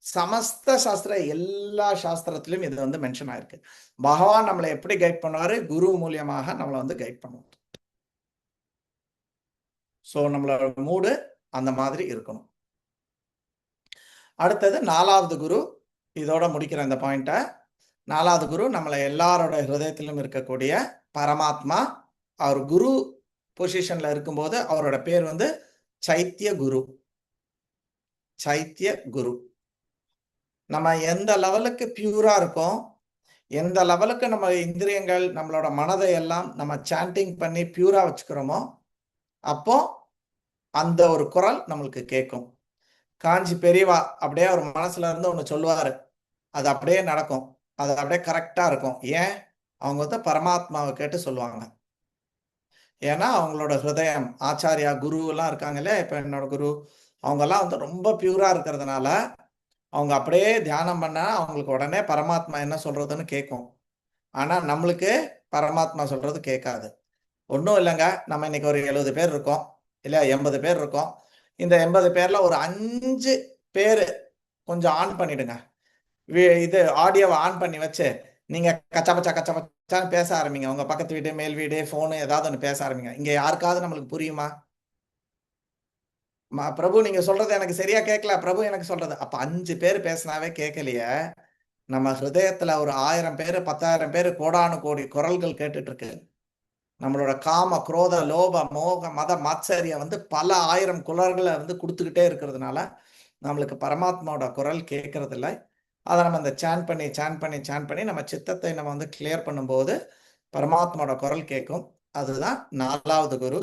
சமஸ்த சாஸ்திர எல்லா சாஸ்திரத்திலும் இது வந்து மென்ஷன் ஆயிருக்கு. பகவான் நம்மளை எப்படி கைட் பண்ணுவாரு? குரு மூலியமாக நம்மளை வந்து கைட் பண்ணுவார். ஸோ நம்மளோட மூடு அந்த மாதிரி இருக்கணும். அடுத்தது 4வது குரு. இதோட முடிக்கிற இந்த பாயிண்ட. 4வது குரு நம்மளை எல்லாரோட ஹிருதயத்திலும் இருக்கக்கூடிய பரமாத்மா. அவர் குரு பொசிஷன்ல இருக்கும்போது அவரோட பேர் வந்து சைத்திய குரு. சைத்திய குரு. நம்ம எந்த லெவலுக்கு பியூரா இருக்கோம், எந்த லெவலுக்கு நம்ம இந்திரியங்கள் நம்மளோட மனதை எல்லாம் நம்ம சாண்டிங் பண்ணி பியூரா வச்சுக்கிறோமோ அப்போ அந்த ஒரு குரல் நம்மளுக்கு கேட்கும். காஞ்சி பெரியவா அப்படியே அவர் மனசுல இருந்து ஒன்று சொல்லுவாரு, அது அப்படியே நடக்கும், அது அப்படியே கரெக்டா இருக்கும். ஏன்? அவங்க வந்து பரமாத்மாவை கேட்டு சொல்லுவாங்க. ஏன்னா அவங்களோட ஹிருதயம், ஆச்சாரியா குரு எல்லாம் இருக்காங்கல்ல, இப்ப என்னோட குரு அவங்க எல்லாம் வந்து ரொம்ப பியூரா இருக்கிறதுனால அவங்க அப்படியே தியானம் பண்ணா அவங்களுக்கு உடனே பரமாத்மா என்ன சொல்றதுன்னு கேட்கும். ஆனா நம்மளுக்கு பரமாத்மா சொல்றது கேட்காது. ஒன்றும் இல்லைங்க, நம்ம இன்னைக்கு ஒரு 70 பேர் இருக்கோம் இல்லையா, 80 பேர் இருக்கோம். இந்த 80 பேர்ல ஒரு 5 பேர் கொஞ்சம் ஆன் பண்ணிடுங்க, இது ஆடியோவை ஆன் பண்ணி வச்சு நீங்க கச்சா பேச ஆரம்பிங்க. உங்க பக்கத்து வீடு, மேல் வீடு, போனு ஏதாவது ஒன்று பேச ஆரம்பிங்க. இங்க யாருக்காவது நம்மளுக்கு புரியுமா? பிரபு நீங்க சொல்றது எனக்கு சரியா கேட்கல, பிரபு எனக்கு சொல்றது. அப்ப 5 பேர் பேசினாவே கேட்கலையே, நம்ம ஹிருதயத்துல ஒரு 1000 பேர் 10,000 பேர் கோடானு கோடி குரல்கள் கேட்டுட்டு இருக்கு. நம்மளோட காம குரோத லோப மோக மத மாத்சரியம் வந்து பல 1000 குரல்களை வந்து கொடுத்துக்கிட்டே இருக்கிறதுனால நம்மளுக்கு பரமாத்மாவோட குரல் கேட்கறது இல்லை. அதை நம்ம இந்த சான் பண்ணி நம்ம சித்தத்தை நம்ம வந்து கிளியர் பண்ணும்போது பரமாத்மாவோட குரல் கேட்கும். அதுதான் 4வது குரு.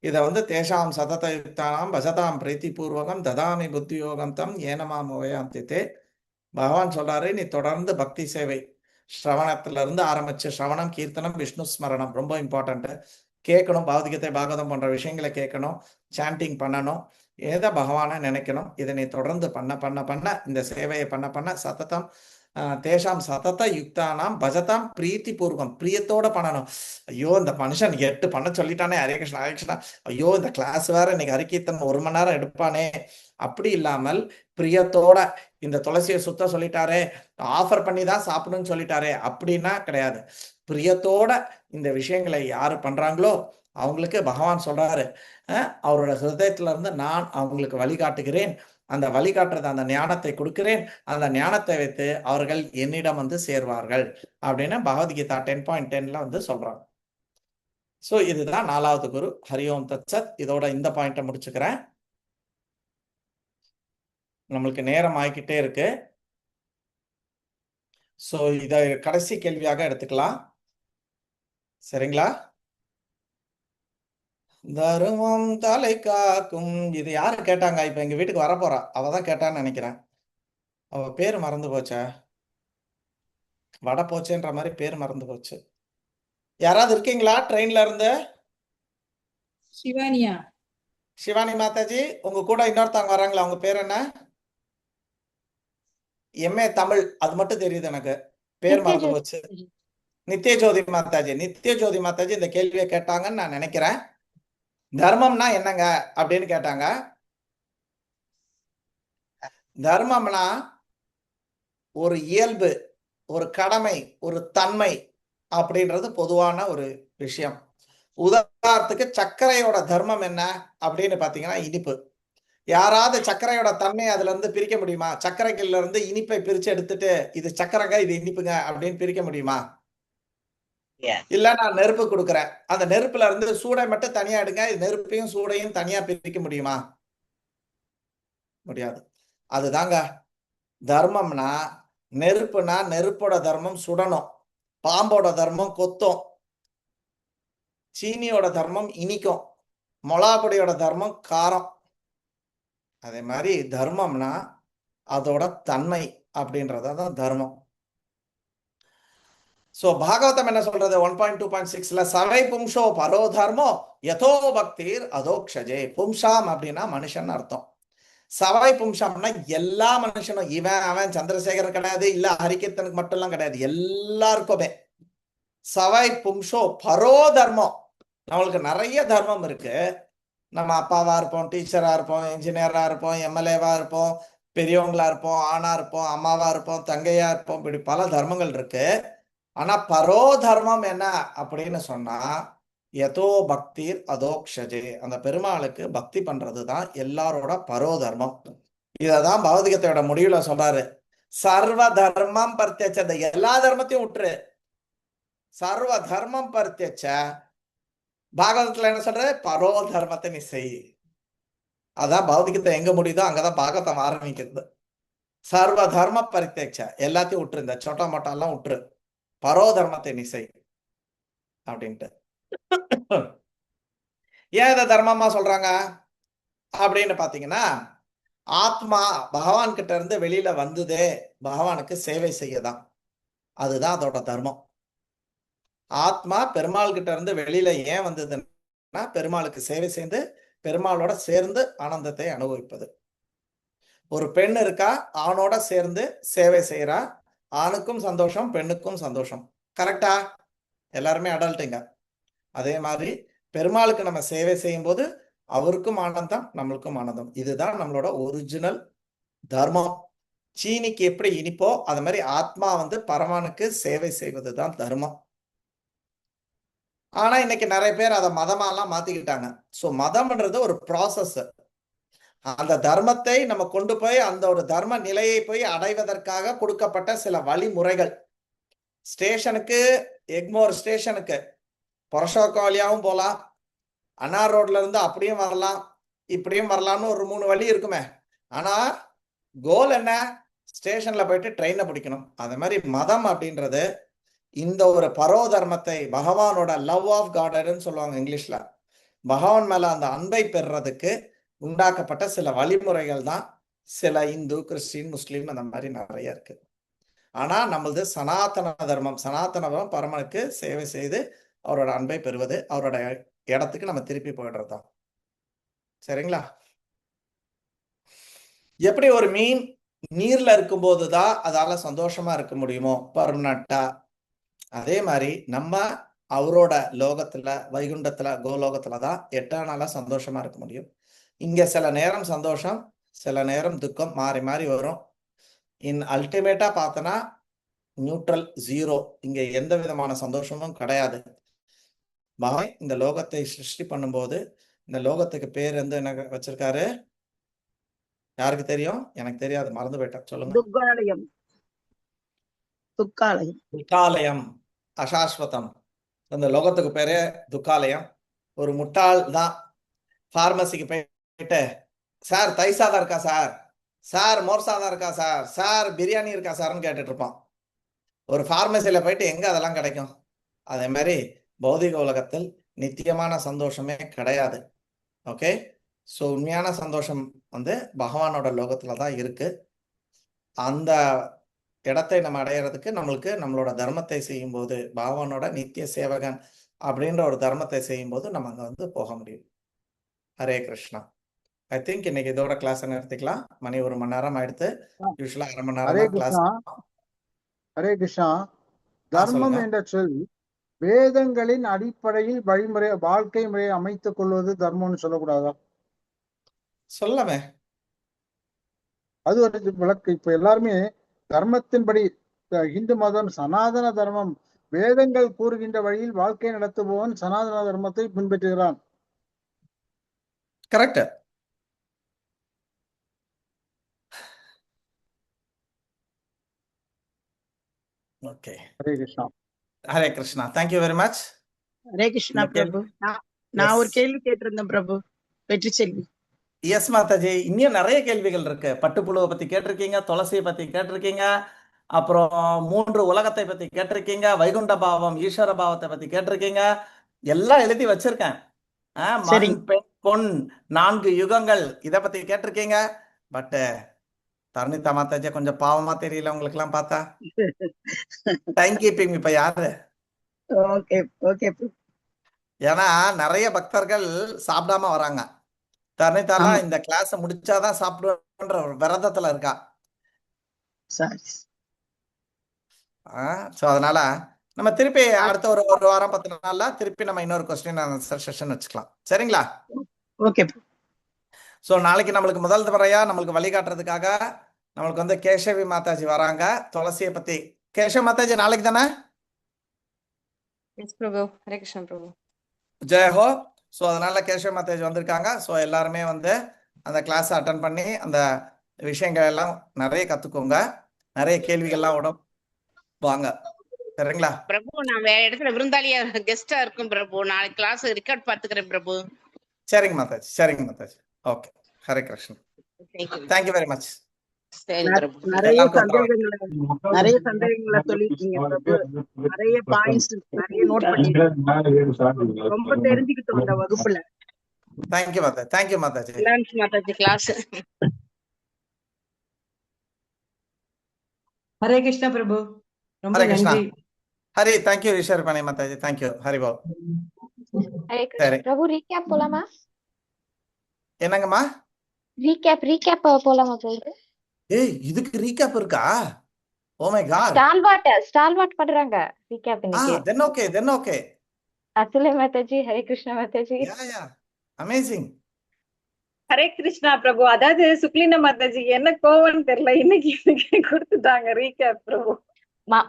இதை வந்து தேஷாம் சததயுக்தானாம் பசதாம் பிரீத்தி பூர்வகம் ததாமி புத்தி யோகம் தம் ஏனமாம் உபயாந்தித்தே. பகவான் சொல்றாரு, நீ தொடர்ந்து பக்தி சேவை ஸ்ரவணத்துல இருந்து ஆரம்பிச்சு ஸ்ரவணம், கீர்த்தனம், விஷ்ணு ஸ்மரணம் ரொம்ப இம்பார்ட்டன்ட். கேட்கணும், பௌதிகத்தை பாகவதம் போன்ற விஷயங்களை கேட்கணும், சாண்டிங் பண்ணணும், ஏதோ பகவானை நினைக்கணும். இதை நீ தொடர்ந்து பண்ண இந்த சேவையை பண்ண சத்தத்தம் தேஷாம் சதத யுக்தானாம் பஜதாம் பிரீத்தி பூர்வம், பிரியத்தோட பண்ணணும். ஐயோ இந்த மனுஷன் 8 பண்ண சொல்லிட்டானே, ஹரே கிருஷ்ணா ஹரே கிருஷ்ணா, ஐயோ இந்த கிளாஸ் வேற இன்னைக்கு ஹரிகீர்த்தன் 1 மணி நேரம் எடுப்பானே, அப்படி இல்லாமல் பிரியத்தோட இந்த துளசியை சுத்த சொல்லிட்டாரே, ஆஃபர் பண்ணி தான் சாப்பிடணும்னு சொல்லிட்டாரே அப்படின்னா கிடையாது. பிரியத்தோட இந்த விஷயங்களை யாரு பண்றாங்களோ அவங்களுக்கு பகவான் சொல்றாரு, அவரோட ஹிருதயத்துல இருந்து நான் அவங்களுக்கு வழிகாட்டுகிறேன், அந்த வழிகாட்டுறது அந்த ஞானத்தை கொடுக்கிறேன், அந்த ஞானத்தை வைத்து அவர்கள் என்னிடம் வந்து சேர்வார்கள் அப்படின்னு பகவத்கீதா 10.10ல வந்து சொல்றாங்க. ஸோ இதுதான் 4வது குரு. ஹரி ஓம் தத் சத். இதோட இந்த பாயிண்ட்டை முடிச்சுக்கிறேன். நம்மளுக்கு நேரம் ஆகிக்கிட்டே இருக்கு. ஸோ இதை கடைசி கேள்வியாக எடுத்துக்கலாம். சரிங்களா? தருமம் தலை காக்கும். இது யாரு கேட்டாங்க? இப்ப எங்க வீட்டுக்கு வரப்போறா, அவதான் கேட்டான்னு நினைக்கிறேன். அவ பேர் மறந்து போச்சா? வட போச்சேன்ற மாதிரி பேர் மறந்து போச்சு. யாராவது இருக்கீங்களா ட்ரெயின்ல இருந்து? சிவானியா? சிவானி மாதாஜி, உங்க கூட இன்னொருத்தவங்க வராங்களா? உங்க பேர் என்ன? எம்ஏ தமிழ், அது மட்டும் தெரியுது எனக்கு, பேர் மறந்து போச்சு. நித்யஜோதி மாதாஜி. நித்யஜோதி மாதாஜி இந்த கேள்வியை கேட்டாங்கன்னு நான் நினைக்கிறேன். தர்மம்னா என்னங்க அப்படின்னு கேட்டாங்க. தர்மம்னா ஒரு இயல்பு, ஒரு கடமை, ஒரு தன்மை அப்படின்றது பொதுவான ஒரு விஷயம். உதாரணத்துக்கு சர்க்கரையோட தர்மம் என்ன அப்படின்னு பாத்தீங்கன்னா இனிப்பு. யாராவது சர்க்கரையோட தன்மை அதுல இருந்து பிரிக்க முடியுமா? சர்க்கரைக்குள்ள இருந்து இனிப்பை பிரிச்சு எடுத்துட்டு இது சர்க்கரைங்க இது இனிப்புங்க அப்படின்னு பிரிக்க முடியுமா? இல்ல நான் நெருப்பு கொடுக்குறேன், அந்த நெருப்புல இருந்து சூடை மட்டும் தனியா எடுங்க, இது நெருப்பையும் சூடையும் தனியா பிரிக்க முடியுமா? முடியாது. அதுதாங்க தர்மம்னா. நெருப்புனா நெருப்போட தர்மம் சுடணும், பாம்போட தர்மம் கொத்தும், சீனியோட தர்மம் இனிக்கும், மொளாபொடியோட தர்மம் காரம். அதே மாதிரி தர்மம்னா அதோட தன்மை அப்படின்றதான் தர்மம். சோ பாகவதம் என்ன சொல்றது? 1.2.6ல சவை பும்சோ பரோ தர்மோ யதோ பக்திர் அதோக்ஷஜே. பும்சாம் அப்படின்னா மனுஷன் அர்த்தம். சவை பும்சம்னா எல்லா மனுஷனும், இவன் அவன் சந்திரசேகரன் கிடையாது, இல்ல ஹரிகீர்த்தனுக்கு மட்டும் எல்லாம் கிடையாது, எல்லாருக்குமே. சவை பும்சோ பரோ தர்மம். நம்மளுக்கு நிறைய தர்மம் இருக்கு. நம்ம அப்பாவா இருப்போம், டீச்சரா இருப்போம், இன்ஜினியரா இருப்போம், எம்எல்ஏவா இருப்போம், பெரியவங்களா இருப்போம், ஆணா இருப்போம், அம்மாவா இருப்போம், தங்கையா இருப்போம், இப்படி பல தர்மங்கள் இருக்கு. ஆனா பரோ தர்மம் என்ன அப்படின்னு சொன்னா யதோ பக்திர் அதோக்ஷஜே. அந்த பெருமாளுக்கு பக்தி பண்றதுதான் எல்லாரோட பரோ தர்மம். இததான் பகவத்கீதையோட முடிவுல சொல்றாரு. சர்வ தர்மம் பர்த்தியச்ச. எல்லா தர்மத்தையும் விட்டுரு, சர்வ தர்மம் பர்த்தியச்ச. பாகவதத்துல என்ன சொல்ற? பரோ தர்மத்தை நீ செய். அதான் பகவத்கீதை எங்க முடியுதோ அங்கதான் பாகவதம் ஆரம்பிக்கிறது. சர்வ தர்ம பரித்தேட்ச. எல்லாத்தையும் விட்டுரு, இந்த சொட்டா மோட்டா எல்லாம் விட்டுரு, பரோ தர்மத்தை நீ செய் அப்படின்ட்டு. ஏன் இதை தர்மமா சொல்றாங்க அப்படின்னு பாத்தீங்கன்னா, ஆத்மா பகவான் கிட்ட இருந்து வெளியில வந்ததே பகவானுக்கு சேவை செய்யதான். அதுதான் அதோட தர்மம். ஆத்மா பெருமாள் கிட்ட இருந்து வெளியில ஏன் வந்ததுன்னா பெருமாளுக்கு சேவை செய்து பெருமாளோட சேர்ந்து ஆனந்தத்தை அனுபவிப்பது. ஒரு பெண் இருக்கா, ஆணோட சேர்ந்து சேவை செய்யறா, ஆணுக்கும் சந்தோஷம், பெண்ணுக்கும் சந்தோஷம். கரெக்டா? எல்லாருமே அடல்ட்டுங்க. அதே மாதிரி பெருமாளுக்கு நம்ம சேவை செய்யும் போது அவருக்கும் ஆனந்தம், நம்மளுக்கும் ஆனந்தம். இதுதான் நம்மளோட ஒரிஜினல் தர்மம். சீனிக்கு எப்படி இனிப்போ அது மாதிரி ஆத்மா வந்து பரமானுக்கு சேவை செய்வதுதான் தர்மம். ஆனா இன்னைக்கு நிறைய பேர் அதை மதமாலாம் மாத்திக்கிட்டாங்க. சோ மதம்ன்றது ஒரு ப்ராசஸ். அந்த தர்மத்தை நம்ம கொண்டு போய் அந்த ஒரு தர்ம நிலையை போய் அடைவதற்காக கொடுக்கப்பட்ட சில வழிமுறைகள். ஸ்டேஷனுக்கு, எக்மோர் ஸ்டேஷனுக்கு புரஷோக்கம் வழியாவும் போகலாம், அண்ணா ரோட்ல இருந்து அப்படியும் வரலாம், இப்படியும் வரலாம்னு ஒரு 3 வழி இருக்குமே. ஆனா கோல் என்ன? ஸ்டேஷன்ல போயிட்டு ட்ரெயினை பிடிக்கணும். அது மாதிரி மதம் அப்படின்றது இந்த ஒரு பரோ தர்மத்தை, பகவானோட லவ் ஆஃப் காட்னு சொல்லுவாங்க இங்கிலீஷ்ல, பகவான் மேல அந்த அன்பை பெறுறதுக்கு உண்டாக்கப்பட்ட சில வழிமுறைகள் தான் சில இந்து, கிறிஸ்டின், முஸ்லீம் அந்த மாதிரி நிறைய இருக்கு. ஆனா நம்மளது சனாதன தர்மம். சனாதன தர்மம் பரமனுக்கு சேவை செய்து அவரோட அன்பை பெறுவது, அவரோட இடத்துக்கு நம்ம திருப்பி போயிடுறதுதான். சரிங்களா? எப்படி ஒரு மீன் நீர்ல இருக்கும்போதுதான் அதால சந்தோஷமா இருக்க முடியுமோ பர்மனண்டா, அதே மாதிரி நம்ம அவரோட லோகத்துல, வைகுண்டத்துல, கோலோகத்துலதான் எட்டர்னலா சந்தோஷமா இருக்க முடியும். இங்க சில நேரம் சந்தோஷம், சில நேரம் துக்கம் மாறி மாறி வரும். அல்டிமேட்டா பார்த்தனா நியூட்ரல், ஜீரோ. இங்க எந்த விதமான சந்தோஷமும் கிடையாது. பகவான் இந்த லோகத்தை சிருஷ்டி பண்ணும்போது இந்த லோகத்துக்கு பேர் வந்து என்ன வச்சிருக்காரு? யாருக்கு தெரியும்? எனக்கு தெரியாது, மறந்து போயிட்டேன். சொல்லுங்க. துக்காலயம். துக்காலயம். துக்காலயம், அசாஸ்வதம். அந்த லோகத்துக்கு பேரு துக்காலயம். ஒரு முட்டாள் தான் ஃபார்மசிக்கு போயிட்டு, சார் தயிர் சாதம் இருக்கா சார், சார் மோர் சாதம் இருக்கா சார், சார் பிரியாணி இருக்கா சார்னு கேட்டுட்டு இருப்பான். ஒரு ஃபார்மசியில போயிட்டு எங்க அதெல்லாம் கிடைக்கும்? அதே மாதிரி பௌதிக உலகத்தில் நித்தியமான சந்தோஷமே கிடையாது. ஓகே, ஸோ உண்மையான சந்தோஷம் வந்து பகவானோட லோகத்துல தான் இருக்கு. அந்த இடத்தை நம்ம அடையிறதுக்கு நம்மளுக்கு நம்மளோட தர்மத்தை செய்யும் போது, பகவானோட நித்திய சேவகன் அப்படின்ற ஒரு தர்மத்தை செய்யும் போது நம்ம அங்க வந்து போக முடியும். ஹரே கிருஷ்ணா. ஐ திங்க் இன்னைக்கு இதோட கிளாஸ் நிறுத்திக்கலாம். மணி 1 மணி நேரம் ஆயிடுத்து. யூஸ்வலா 1/2 மணி ஹரே நேரம் தான் கிளாஸ். கிருஷ்ணா. ஹரே கிருஷ்ணா. தர்மம் சொல்லுங்க. என்ற சொல் வேதங்களின் அடிப்படையில் வழிமுறை வாழ்க்கை முறையை அமைத்துக் கொள்வது தர்மம்னு சொல்லக்கூடாதா? சொல்லவே அது ஒரு விளக்கு. இப்ப எல்லாருமே தர்மத்தின்படி இந்து மதம் சனாதன தர்மம் வேதங்கள் கூறுகின்ற வழியில் வாழ்க்கை நடத்துபவன் சனாதன தர்மத்தை பின்பற்றுகிறான். Correct. Okay, Hare Krishna. Hare Krishna. Thank you very much. Hare Krishna பிரபு. நான் ஒரு கேள்வி கேட்டிருந்தேன் பிரபு. வெற்றி செல்வி. எஸ் மாதாஜி, இன்னும் நிறைய கேள்விகள் இருக்கு. பட்டுப்புழுவை பத்தி கேட்டிருக்கீங்க, துளசியை பத்தி கேட்டிருக்கீங்க, அப்புறம் 3 உலகத்தை பத்தி கேட்டிருக்கீங்க, வைகுண்ட பாவம், ஈஸ்வர பாவத்தை பத்தி கேட்டிருக்கீங்க. எல்லாம் எழுதி வச்சிருக்கேன். மண், பெண், பொன், 4 யுகங்கள் இதை பத்தி கேட்டிருக்கீங்க. பட் தருணிதா மாதாஜி கொஞ்சம் பாவமா தெரியல உங்களுக்கு எல்லாம் பார்த்தா. டைம் கீப்பிங் இப்ப யாரு? Okay okay. ஏன்னா நிறைய பக்தர்கள் சாப்பிடாம வராங்க. தருணிதாலாம் இந்த கிளாஸ் முடிச்சாதான் சாப்பிடுன்ற ஒரு விரதத்துல இருக்கா. சோ அதனால நம்ம திருப்பி அடுத்த ஒரு வாரம் 10 நாள்ல திருப்பி நம்ம இன்னொரு கொஸ்டின் ஆன்சர் செஷன் வச்சுக்கலாம். சரிங்களா? ஓகே. சோ நாளைக்கு நம்மளுக்கு முதல் முறையா நம்மளுக்கு வழிகாட்டுறதுக்காக நம்மளுக்கு வந்து கேசவி மாதாஜி வராங்க. துளசியை பத்தி. கேசவ மாதாஜி நாளைக்கு தானே? எஸ் பிரபு. ஹரே கிருஷ்ணா பிரபு. ஜெயஹோ. ஸோ அதனால கேசவ மாதாஜி வந்திருக்காங்க. ஸோ எல்லாருமே வந்து அந்த கிளாஸ் அட்டன் பண்ணி அந்த விஷயங்கள் எல்லாம் நிறைய கத்துக்கோங்க. நிறைய கேள்விகள்லாம் விடும் வாங்க. சரிங்களா பிரபு? நான் வேற இடத்துல விருந்தாளியா கெஸ்டா இருக்கும் பிரபு. நாளைக்கு கிளாஸ் ரெக்கார்ட் பாத்துக்கிறேன் பிரபு. சரிங்க மாதாஜி, சரிங்க Mataji. Okay, Hare Krishnan. Thank you very much. நிறைய சந்தேகங்களை சொல்லிருக்கீங்க பிரபு. நிறைய பாயிண்ட்ஸ் நிறைய நோட் பண்ணிருக்கீங்க. ரொம்ப தெரிஞ்சுக்கிட்டோம் இந்த வகுப்புல. தேங்க்யூ மாதாஜி. தேங்க்யூ மாதாஜி. மாதாஜி கிளாஸ். ஹரே கிருஷ்ணா பிரபு. ரொம்ப ஹரே கிருஷ்ணா. நன்றி. ஹரி, தேங்க்யூ ஈஸ்வர் பண்ணி மாதாஜி. தேங்க்யூ. ஹரி பால். சரி பிரபு ரீகேப் போலாமா? என்னங்கம்மா? ரீகேப் போலாமா பிரபு? ஏய், இதுக்கு ரீகேப் இருக்கா? Oh my God. ஸ்டால்வாட் பண்றாங்க ரீகேப் இன்னைக்கு. Then okay. அத்துலே மாதாஜி. ஹரே கிருஷ்ணா மாதாஜி. அமேசிங். ஹரே கிருஷ்ணா பிரபு. அதாவது சுக்லினா மாதாஜி என்ன கோவம்னு தெரியல, இன்னைக்கு கொடுத்துட்டாங்க ரீகேப் பிரபு.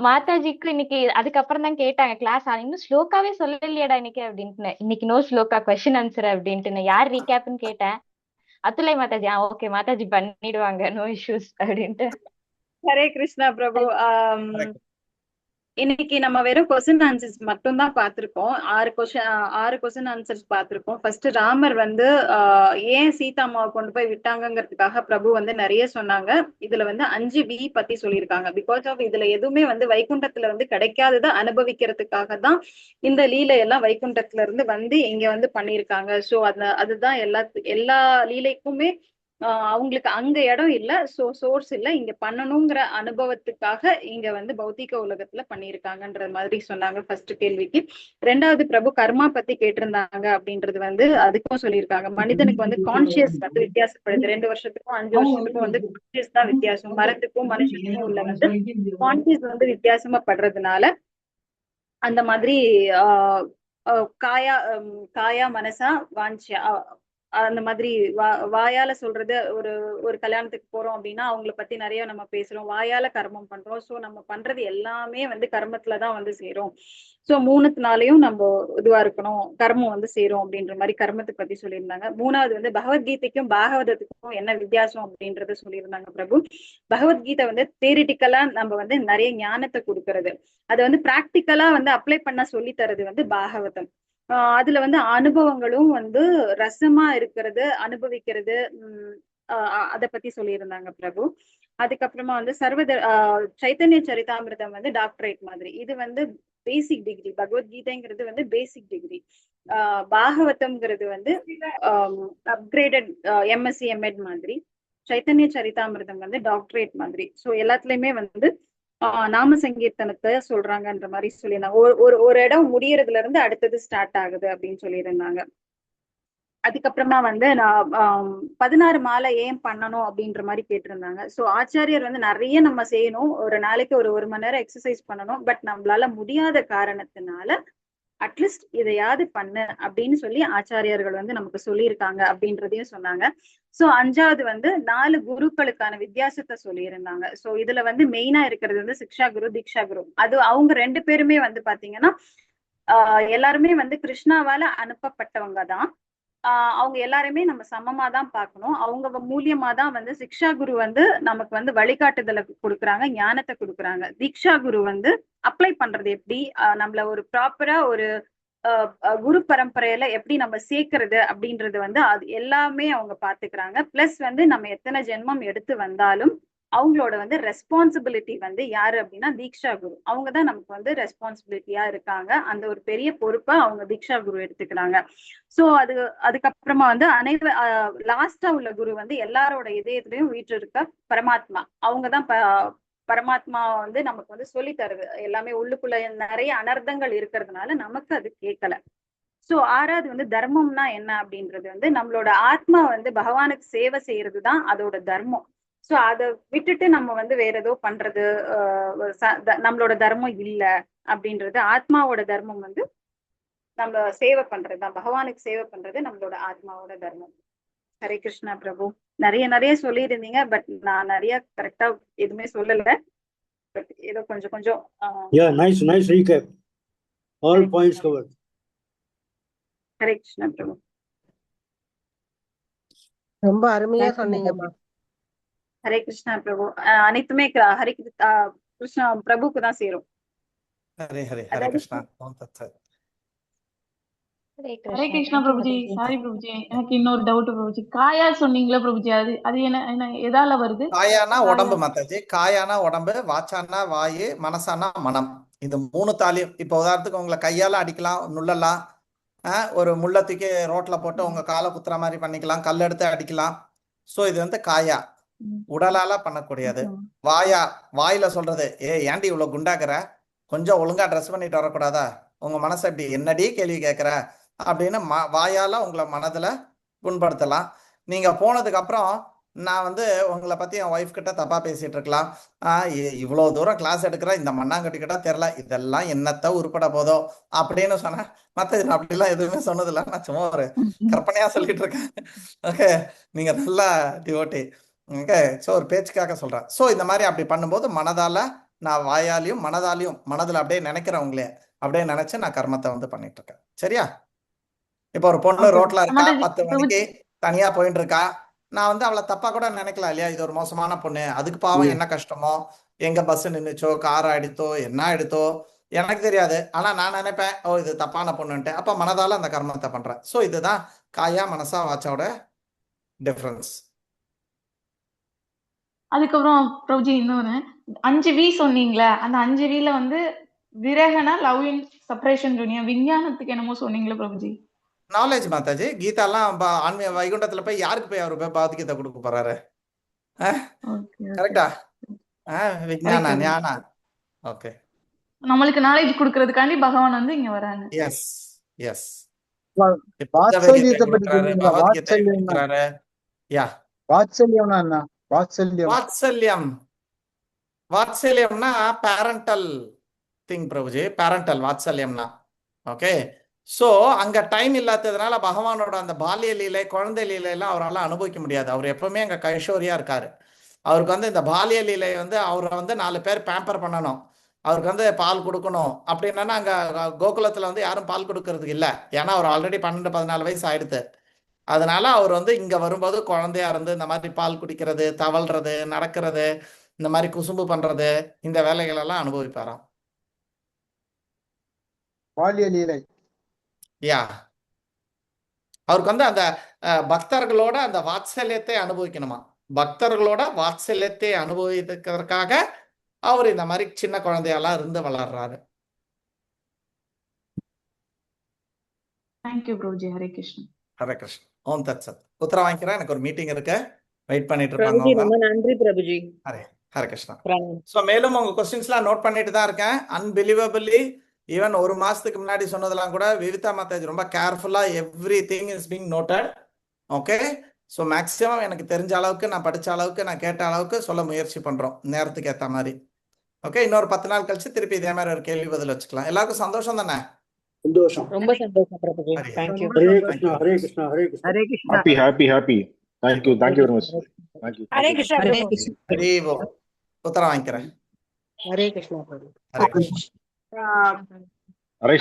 மாதாஜிக்கு இன்னைக்கு அதுக்கப்புறம் தான் கேட்டாங்க கிளாஸ், இன்னும் ஸ்லோகாவே சொல்லலையடா இன்னைக்கு அப்படின்ட்டு. இன்னைக்கு நோ ஸ்லோகா கொஸ்டின் ஆன்சர் அப்படின்ட்டு. யார் ரீகேப்னு கேட்டேன். அத்துலை மாதாஜி. ஓகே மாதாஜி பண்ணிடுவாங்க, நோ இஷ்யூஸ் அப்படின்ட்டு. ஹரே கிருஷ்ணா பிரபு. இன்னைக்கு நம்ம வெறும் கொஸ்டின் ஆன்சர்ஸ் மட்டும் தான் பார்த்திருக்கோம். 6 கொஸ்டின் ஆன்சர்ஸ் பார்த்திருக்கோம். ஃபர்ஸ்ட் ராமர் வந்து ஏன் சீதா அம்மாவை கொண்டு போய் விட்டாங்கிறதுக்காக பிரபு வந்து நிறைய சொன்னாங்க. இதுல வந்து 5 வி பத்தி சொல்லியிருக்காங்க. பிகாஸ் ஆஃப் இதுல எதுவுமே வந்து வைகுண்டத்துல வந்து கிடைக்காததை அனுபவிக்கிறதுக்காக தான் இந்த லீலையெல்லாம் வைகுண்டத்துல இருந்து வந்து இங்க வந்து பண்ணியிருக்காங்க. ஸோ அதுதான் எல்லா லீலைக்குமே அவங்களுக்கு அங்க இடம் இல்ல, சோர்ஸ் இல்ல, இங்க பண்ணணுங்கிற அனுபவத்துக்காக இங்க வந்து பௌத்திக உலகத்துல பண்ணியிருக்காங்கன்ற மாதிரி சொன்னாங்க ஃபர்ஸ்ட் கேள்விக்கு. 2வது பிரபு கர்மா பத்தி கேட்டிருந்தாங்க அப்படின்றது வந்து அதுக்கும் சொல்லியிருக்காங்க. மனிதனுக்கு வந்து கான்சியஸ் வந்து வித்தியாசப்படுது. 2 வருஷத்துக்கும் 5 வருஷத்துக்கும் வந்து கான்சியஸ் தான் வித்தியாசம். மரத்துக்கும் மனுஷனுக்கும் உள்ள வந்து கான்சியஸ் வந்து வித்தியாசமா படுறதுனால அந்த மாதிரி காயா மனசா வாஞ்சியா அந்த மாதிரி வாயால சொல்றது, ஒரு ஒரு கல்யாணத்துக்கு போறோம் அப்படின்னா அவங்கள பத்தி நிறைய நம்ம பேசுறோம், வாயால கர்மம் பண்றோம். சோ நம்ம பண்றது எல்லாமே வந்து கர்மத்துலதான் வந்து சேரும். சோ 3த்துனாலையும் நம்ம இதுவா இருக்கணும், கர்மம் வந்து சேரும் அப்படின்ற மாதிரி கர்மத்தை பத்தி சொல்லியிருந்தாங்க. 3வது வந்து பகவத்கீதைக்கும் பாகவதத்துக்கும் என்ன வித்தியாசம் அப்படின்றத சொல்லியிருந்தாங்க பிரபு. பகவத்கீதை வந்து தியரிட்டிக்கலா நம்ம வந்து நிறைய ஞானத்தை கொடுக்கறது, அதை வந்து பிராக்டிக்கலா வந்து அப்ளை பண்ண சொல்லி தரது வந்து பாகவதம். அதுல வந்து அனுபவங்களும் வந்து ரசமா இருக்கிறது, அனுபவிக்கிறது, அத பத்தி சொல்லியிருந்தாங்க பிரபு. அதுக்கப்புறமா வந்து சைத்தன்ய சரிதாமிர்தம் வந்து டாக்டரேட் மாதிரி, இது வந்து பேசிக் டிகிரி. பகவத்கீதைங்கிறது வந்து பேசிக் டிகிரி. பாகவதம்ங்கிறது வந்து அப்கிரேடட் எம்எஸ்சி எம்எட் மாதிரி. சைத்தன்ய சரிதாமிர்தம் வந்து டாக்டரேட் மாதிரி. சோ எல்லாத்துலயுமே வந்து நாம சங்கீர்த்தனத்தை சொல்றாங்கன்ற மாதிரி சொல்லியிருந்தாங்க. ஒரு இடம் முடியறதுல இருந்து அடுத்தது ஸ்டார்ட் ஆகுது அப்படின்னு சொல்லியிருந்தாங்க. அதுக்கப்புறமா வந்து நான் 16 மாலை ஏன் பண்ணணும் அப்படின்ற மாதிரி கேட்டிருந்தாங்க. சோ ஆச்சாரியர் வந்து நிறைய நம்ம செய்யணும், ஒரு நாளைக்கு ஒரு மணி நேரம் எக்ஸசைஸ் பண்ணணும், பட் நம்மளால முடியாத காரணத்தினால அட்லீஸ்ட் இதையாவது பண்ணு அப்படின்னு சொல்லி ஆச்சாரியர்கள் வந்து நமக்கு சொல்லியிருக்காங்க அப்படின்றதையும் சொன்னாங்க. சோ 5வது வந்து 4 குருக்களுக்கான வித்தியாசத்தை சொல்லியிருந்தாங்க. சோ இதுல வந்து மெயினா இருக்கிறது வந்து சிக்ஷா குரு, தீக்ஷா குரு. அது அவங்க 2 பேருமே வந்து பாத்தீங்கன்னா எல்லாருமே வந்து கிருஷ்ணாவால அனுப்பப்பட்டவங்க தான். அவங்க எல்லாருமே நம்ம சமமா தான் பார்க்கணும். அவங்க மூலியமா தான் வந்து சிக்ஷா குரு வந்து நமக்கு வந்து வழிகாட்டுதலை கொடுக்குறாங்க, ஞானத்தை கொடுக்குறாங்க. தீக்ஷா குரு வந்து அப்ளை பண்றது எப்படி, நம்மள ஒரு ப்ராப்பரா ஒரு குரு பரம்பரையில எப்படி நம்ம சேர்க்கறது அப்படின்றது வந்து அது எல்லாமே அவங்க பாத்துக்கிறாங்க. பிளஸ் வந்து நம்ம எத்தனை ஜென்மம் எடுத்து வந்தாலும் அவங்களோட வந்து ரெஸ்பான்சிபிலிட்டி வந்து யாரு அப்படின்னா தீக்ஷா குரு. அவங்கதான் நமக்கு வந்து ரெஸ்பான்சிபிலிட்டியா இருக்காங்க. அந்த ஒரு பெரிய பொறுப்பை அவங்க தீக்ஷா குரு எடுத்துக்கிறாங்க. சோ அதுக்கப்புறமா வந்து லாஸ்டா உள்ள குரு வந்து எல்லாரோட இதயத்திலையும் வீட்டு இருக்க பரமாத்மா. அவங்கதான் பரமாத்மா வந்து நமக்கு வந்து சொல்லி தருது எல்லாமே. உள்ளுக்குள்ள நிறைய அனர்த்தங்கள் இருக்கிறதுனால நமக்கு அது கேட்கல. சோ 6வது வந்து தர்மம்னா என்ன அப்படின்றது வந்து நம்மளோட ஆத்மா வந்து பகவானுக்கு சேவை செய்யறதுதான் அதோட தர்மம். சோ அதை விட்டுட்டு நம்ம வந்து வேற ஏதோ பண்றது நம்மளோட தர்மம் இல்ல அப்படின்றது. ஆத்மாவோட தர்மம் வந்து நம்ம சேவை பண்றதுதான், பகவானுக்கு சேவை பண்றது நம்மளோட ஆத்மாவோட தர்மம். ஹரே கிருஷ்ணா பிரபு. நிறைய சொல்லியிருந்தீங்க, பட் நான் நிறைய கரெக்டா எதுவுமே சொல்லல. பட் ஏதோ கொஞ்சம் Yeah, nice recap. All points covered. Hare Krishna பிரபு. ரொம்ப அருமையா சொன்னீங்கம்மா. ஹரே கிருஷ்ணா பிரபு. அனைத்துமே ஹரே கிருஷ்ணா பிரபுக்கு தான் சேரும். ஹரே ஹரே ஹரே கிருஷ்ணா. ஹரே கிருஷ்ணா பிரபுஜி. சாரி பிரபுஜி, எனக்கு இன்னொரு டவுட் பிரபுஜி. காயா சொன்னீங்களா பிரபுஜி, அது என்ன எதால வருது? காயானா உடம்பு மாதாஜி, காயானா உடம்பு, வாச்சானா வாயு, மனசானா மனம். இந்த 3 தாலியும் இப்ப உதாரணத்துக்கு உங்களை கையால அடிக்கலாம், நுள்ளலாம், ஒரு முள்ளத்துக்கு ரோட்ல போட்டு உங்க காலை குத்துற மாதிரி பண்ணிக்கலாம், கல் எடுத்து அடிக்கலாம். சோ இது வந்து காயா, உடலால பண்ணக்கூடியது. வாயில சொல்றது, ஏன்டி இவ்வளவு குண்டாக்குற, கொஞ்சம் ஒழுங்கா ட்ரெஸ் பண்ணிட்டு வரக்கூடாதா, உங்க மனசை இப்படி என்னடி கேள்வி கேட்கிற அப்படின்னு வாயால உங்களை மனதுல புண்படுத்தலாம். நீங்க போனதுக்கு அப்புறம் நான் வந்து உங்களை பத்தி என் ஒய்ஃப் கிட்ட தப்பா பேசிட்டு இருக்கலாம். இவ்வளவு தூரம் கிளாஸ் எடுக்கிற இந்த மண்ணாங்கட்டி கிட்ட தெரியல, இதெல்லாம் என்னத்த உருப்பட போதோ அப்படின்னு சொன்ன. மத்த அப்படிலாம் எதுவுமே சொன்னதில்ல, நான் சும்மா ஒரு கற்பனையா சொல்லிட்டு இருக்கேன். ஓகே, நீங்க நல்லா டிவோட்டி. ஓகே, ஸோ ஒரு பேச்சுக்காக சொல்றேன். ஸோ இந்த மாதிரி அப்படி பண்ணும்போது மனதால நான் வாயாலையும் மனதாலையும் மனதில் அப்படியே நினைக்கிறவங்களே அப்படியே நினைச்சு நான் கர்மத்தை வந்து பண்ணிட்டு இருக்கேன். சரியா? இப்போ ஒரு பொண்ணு ரோட்ல இருக்கா, 10 மணிக்கு தனியா போயிட்டு இருக்கா, நான் வந்து அவளை தப்பா கூட நினைக்கலாம் இல்லையா, இது ஒரு மோசமான பொண்ணு, அதுக்கு பாவம் என்ன கஷ்டமோ, எங்க பஸ் நின்னுச்சோ, கார் அடித்தோ, என்ன எடுத்தோ எனக்கு தெரியாது, ஆனா நான் நினைப்பேன் ஓ இது தப்பான பொண்ணுன்ட்டு. அப்ப மனதால அந்த கர்மத்தை பண்றேன். ஸோ இதுதான் காயா மனசா வாச்சாவோட டிஃபரன்ஸ். அதுக்கப்புறம் பிரபுஜி இன்னொன்னு 5 வி சொன்னீங்களே, அந்த 5 வில வந்து விரகனா லவ் இன் செப்பரேஷன் சொன்னீங்க, விஞ்ஞானத்துக்கு என்னமோ சொன்னீங்களே பிரபுஜி. நாலேஜ் மாதாஜி, கீதாலாம் ஆன்மீக வைகுண்டத்துல போய் யாருக்கு போய் அவரு போய் பகவத்கீதை கொடுக்க போறாரு? கரெக்டா? விஞ்ஞானா ஞானா. ஓகே, நம்மளுக்கு நாலேஜ் கொடுக்கிறதுக்காண்டி பகவான் வந்து இங்க வராங்க. S S. வாத்சல்யத்தை பத்தி சொன்னீங்களா? வாத்சல்யம் யா, வாத்சல்யம்னா என்ன? வாத்சல்யம்னா பேரண்டல் திங் பிரபுஜி, பேரண்டல் வாத்சல்யம்னா. ஓகே, ஸோ அங்க டைம் இல்லாததுனால பகவானோட அந்த பால்ய லீலை குழந்தை லீலையெல்லாம் அவரால் அனுபவிக்க முடியாது. அவர் எப்பவுமே அங்க கைஷோரியா இருக்காரு. அவருக்கு வந்து இந்த பால்ய லீலை வந்து அவரை வந்து 4 பேர் பேம்பர் பண்ணணும், அவருக்கு வந்து பால் கொடுக்கணும் அப்படின்னா அங்க கோகுலத்துல வந்து யாரும் பால் கொடுக்கறதுக்கு இல்லை. ஏன்னா அவர் ஆல்ரெடி 12-14 வயசு ஆயிடுது. அதனால அவர் வந்து இங்க வரும்போது குழந்தையா இருந்து இந்த மாதிரி பால் குடிக்கிறது, தவழ்றது, நடக்கிறது, இந்த மாதிரி குசும்பு பண்றது, இந்த வேலைகள் எல்லாம் அனுபவிப்பாராம். பால்ய லீலை. யா அவருக்கு வந்து அந்த பக்தர்களோட அந்த வாத்சல்யத்தை அனுபவிக்கணுமா. பக்தர்களோட வாத்சல்யத்தை அனுபவிக்கிறதுக்காக அவர் இந்த மாதிரி சின்ன குழந்தையெல்லாம் இருந்து வளர்றாரு. தேங்க்யூ பிரபுஜி. ஹரே கிருஷ்ணா. ஹரே கிருஷ்ணா. ஓம் தத் சத். உத்தரவு வாங்கிக்கிறேன், எனக்கு ஒரு மீட்டிங் இருக்கு, வெயிட் பண்ணிட்டு பிரபுஜி இருப்பாங்க. ரொம்ப நன்றி பிரபுஜி. ஹரே கிருஷ்ணா. பிரணாம். ஸோ மேலும் உங்க கொஸ்டின்ஸ்லாம் நோட் பண்ணிட்டு தான் இருக்கேன். அன்பிலீவபிளி ஈவன் ஒரு மாசத்துக்கு முன்னாடி சொன்னதெல்லாம் கூட விவிதா மாதாஜி ரொம்ப கேர்ஃபுல்லா every thing is being noted. Okay, so maximum எனக்கு தெரிஞ்ச அளவுக்கு, நான் படிச்ச அளவுக்கு, நான் கேட்ட அளவுக்கு சொல்ல முயற்சி பண்றோம் நேரத்துக்கு ஏற்ற மாதிரி. ஓகே, இன்னொரு 10 நாள் கழிச்சு திருப்பி இதே மாதிரி ஒரு கேள்வி பதில் வச்சுக்கலாம். எல்லாருக்கும் சந்தோஷம் தானே? சந்தோஷம். ரொம்ப சந்தோஷம் பிரபுஜி. தேங்க்யூ. Hare Krishna, Hare Krishna, Hare Krishna. Hare Krishna. happy. Thank you very much. Thank you. Hare Krishna Hare பிரபு. கிருஷ்ணா. ஹரி ஓம். உத்தரவு வாங்கிக்கிறேன். ஹரே கிருஷ்ணா பிரபு. ஹரே கிருஷ்ணா.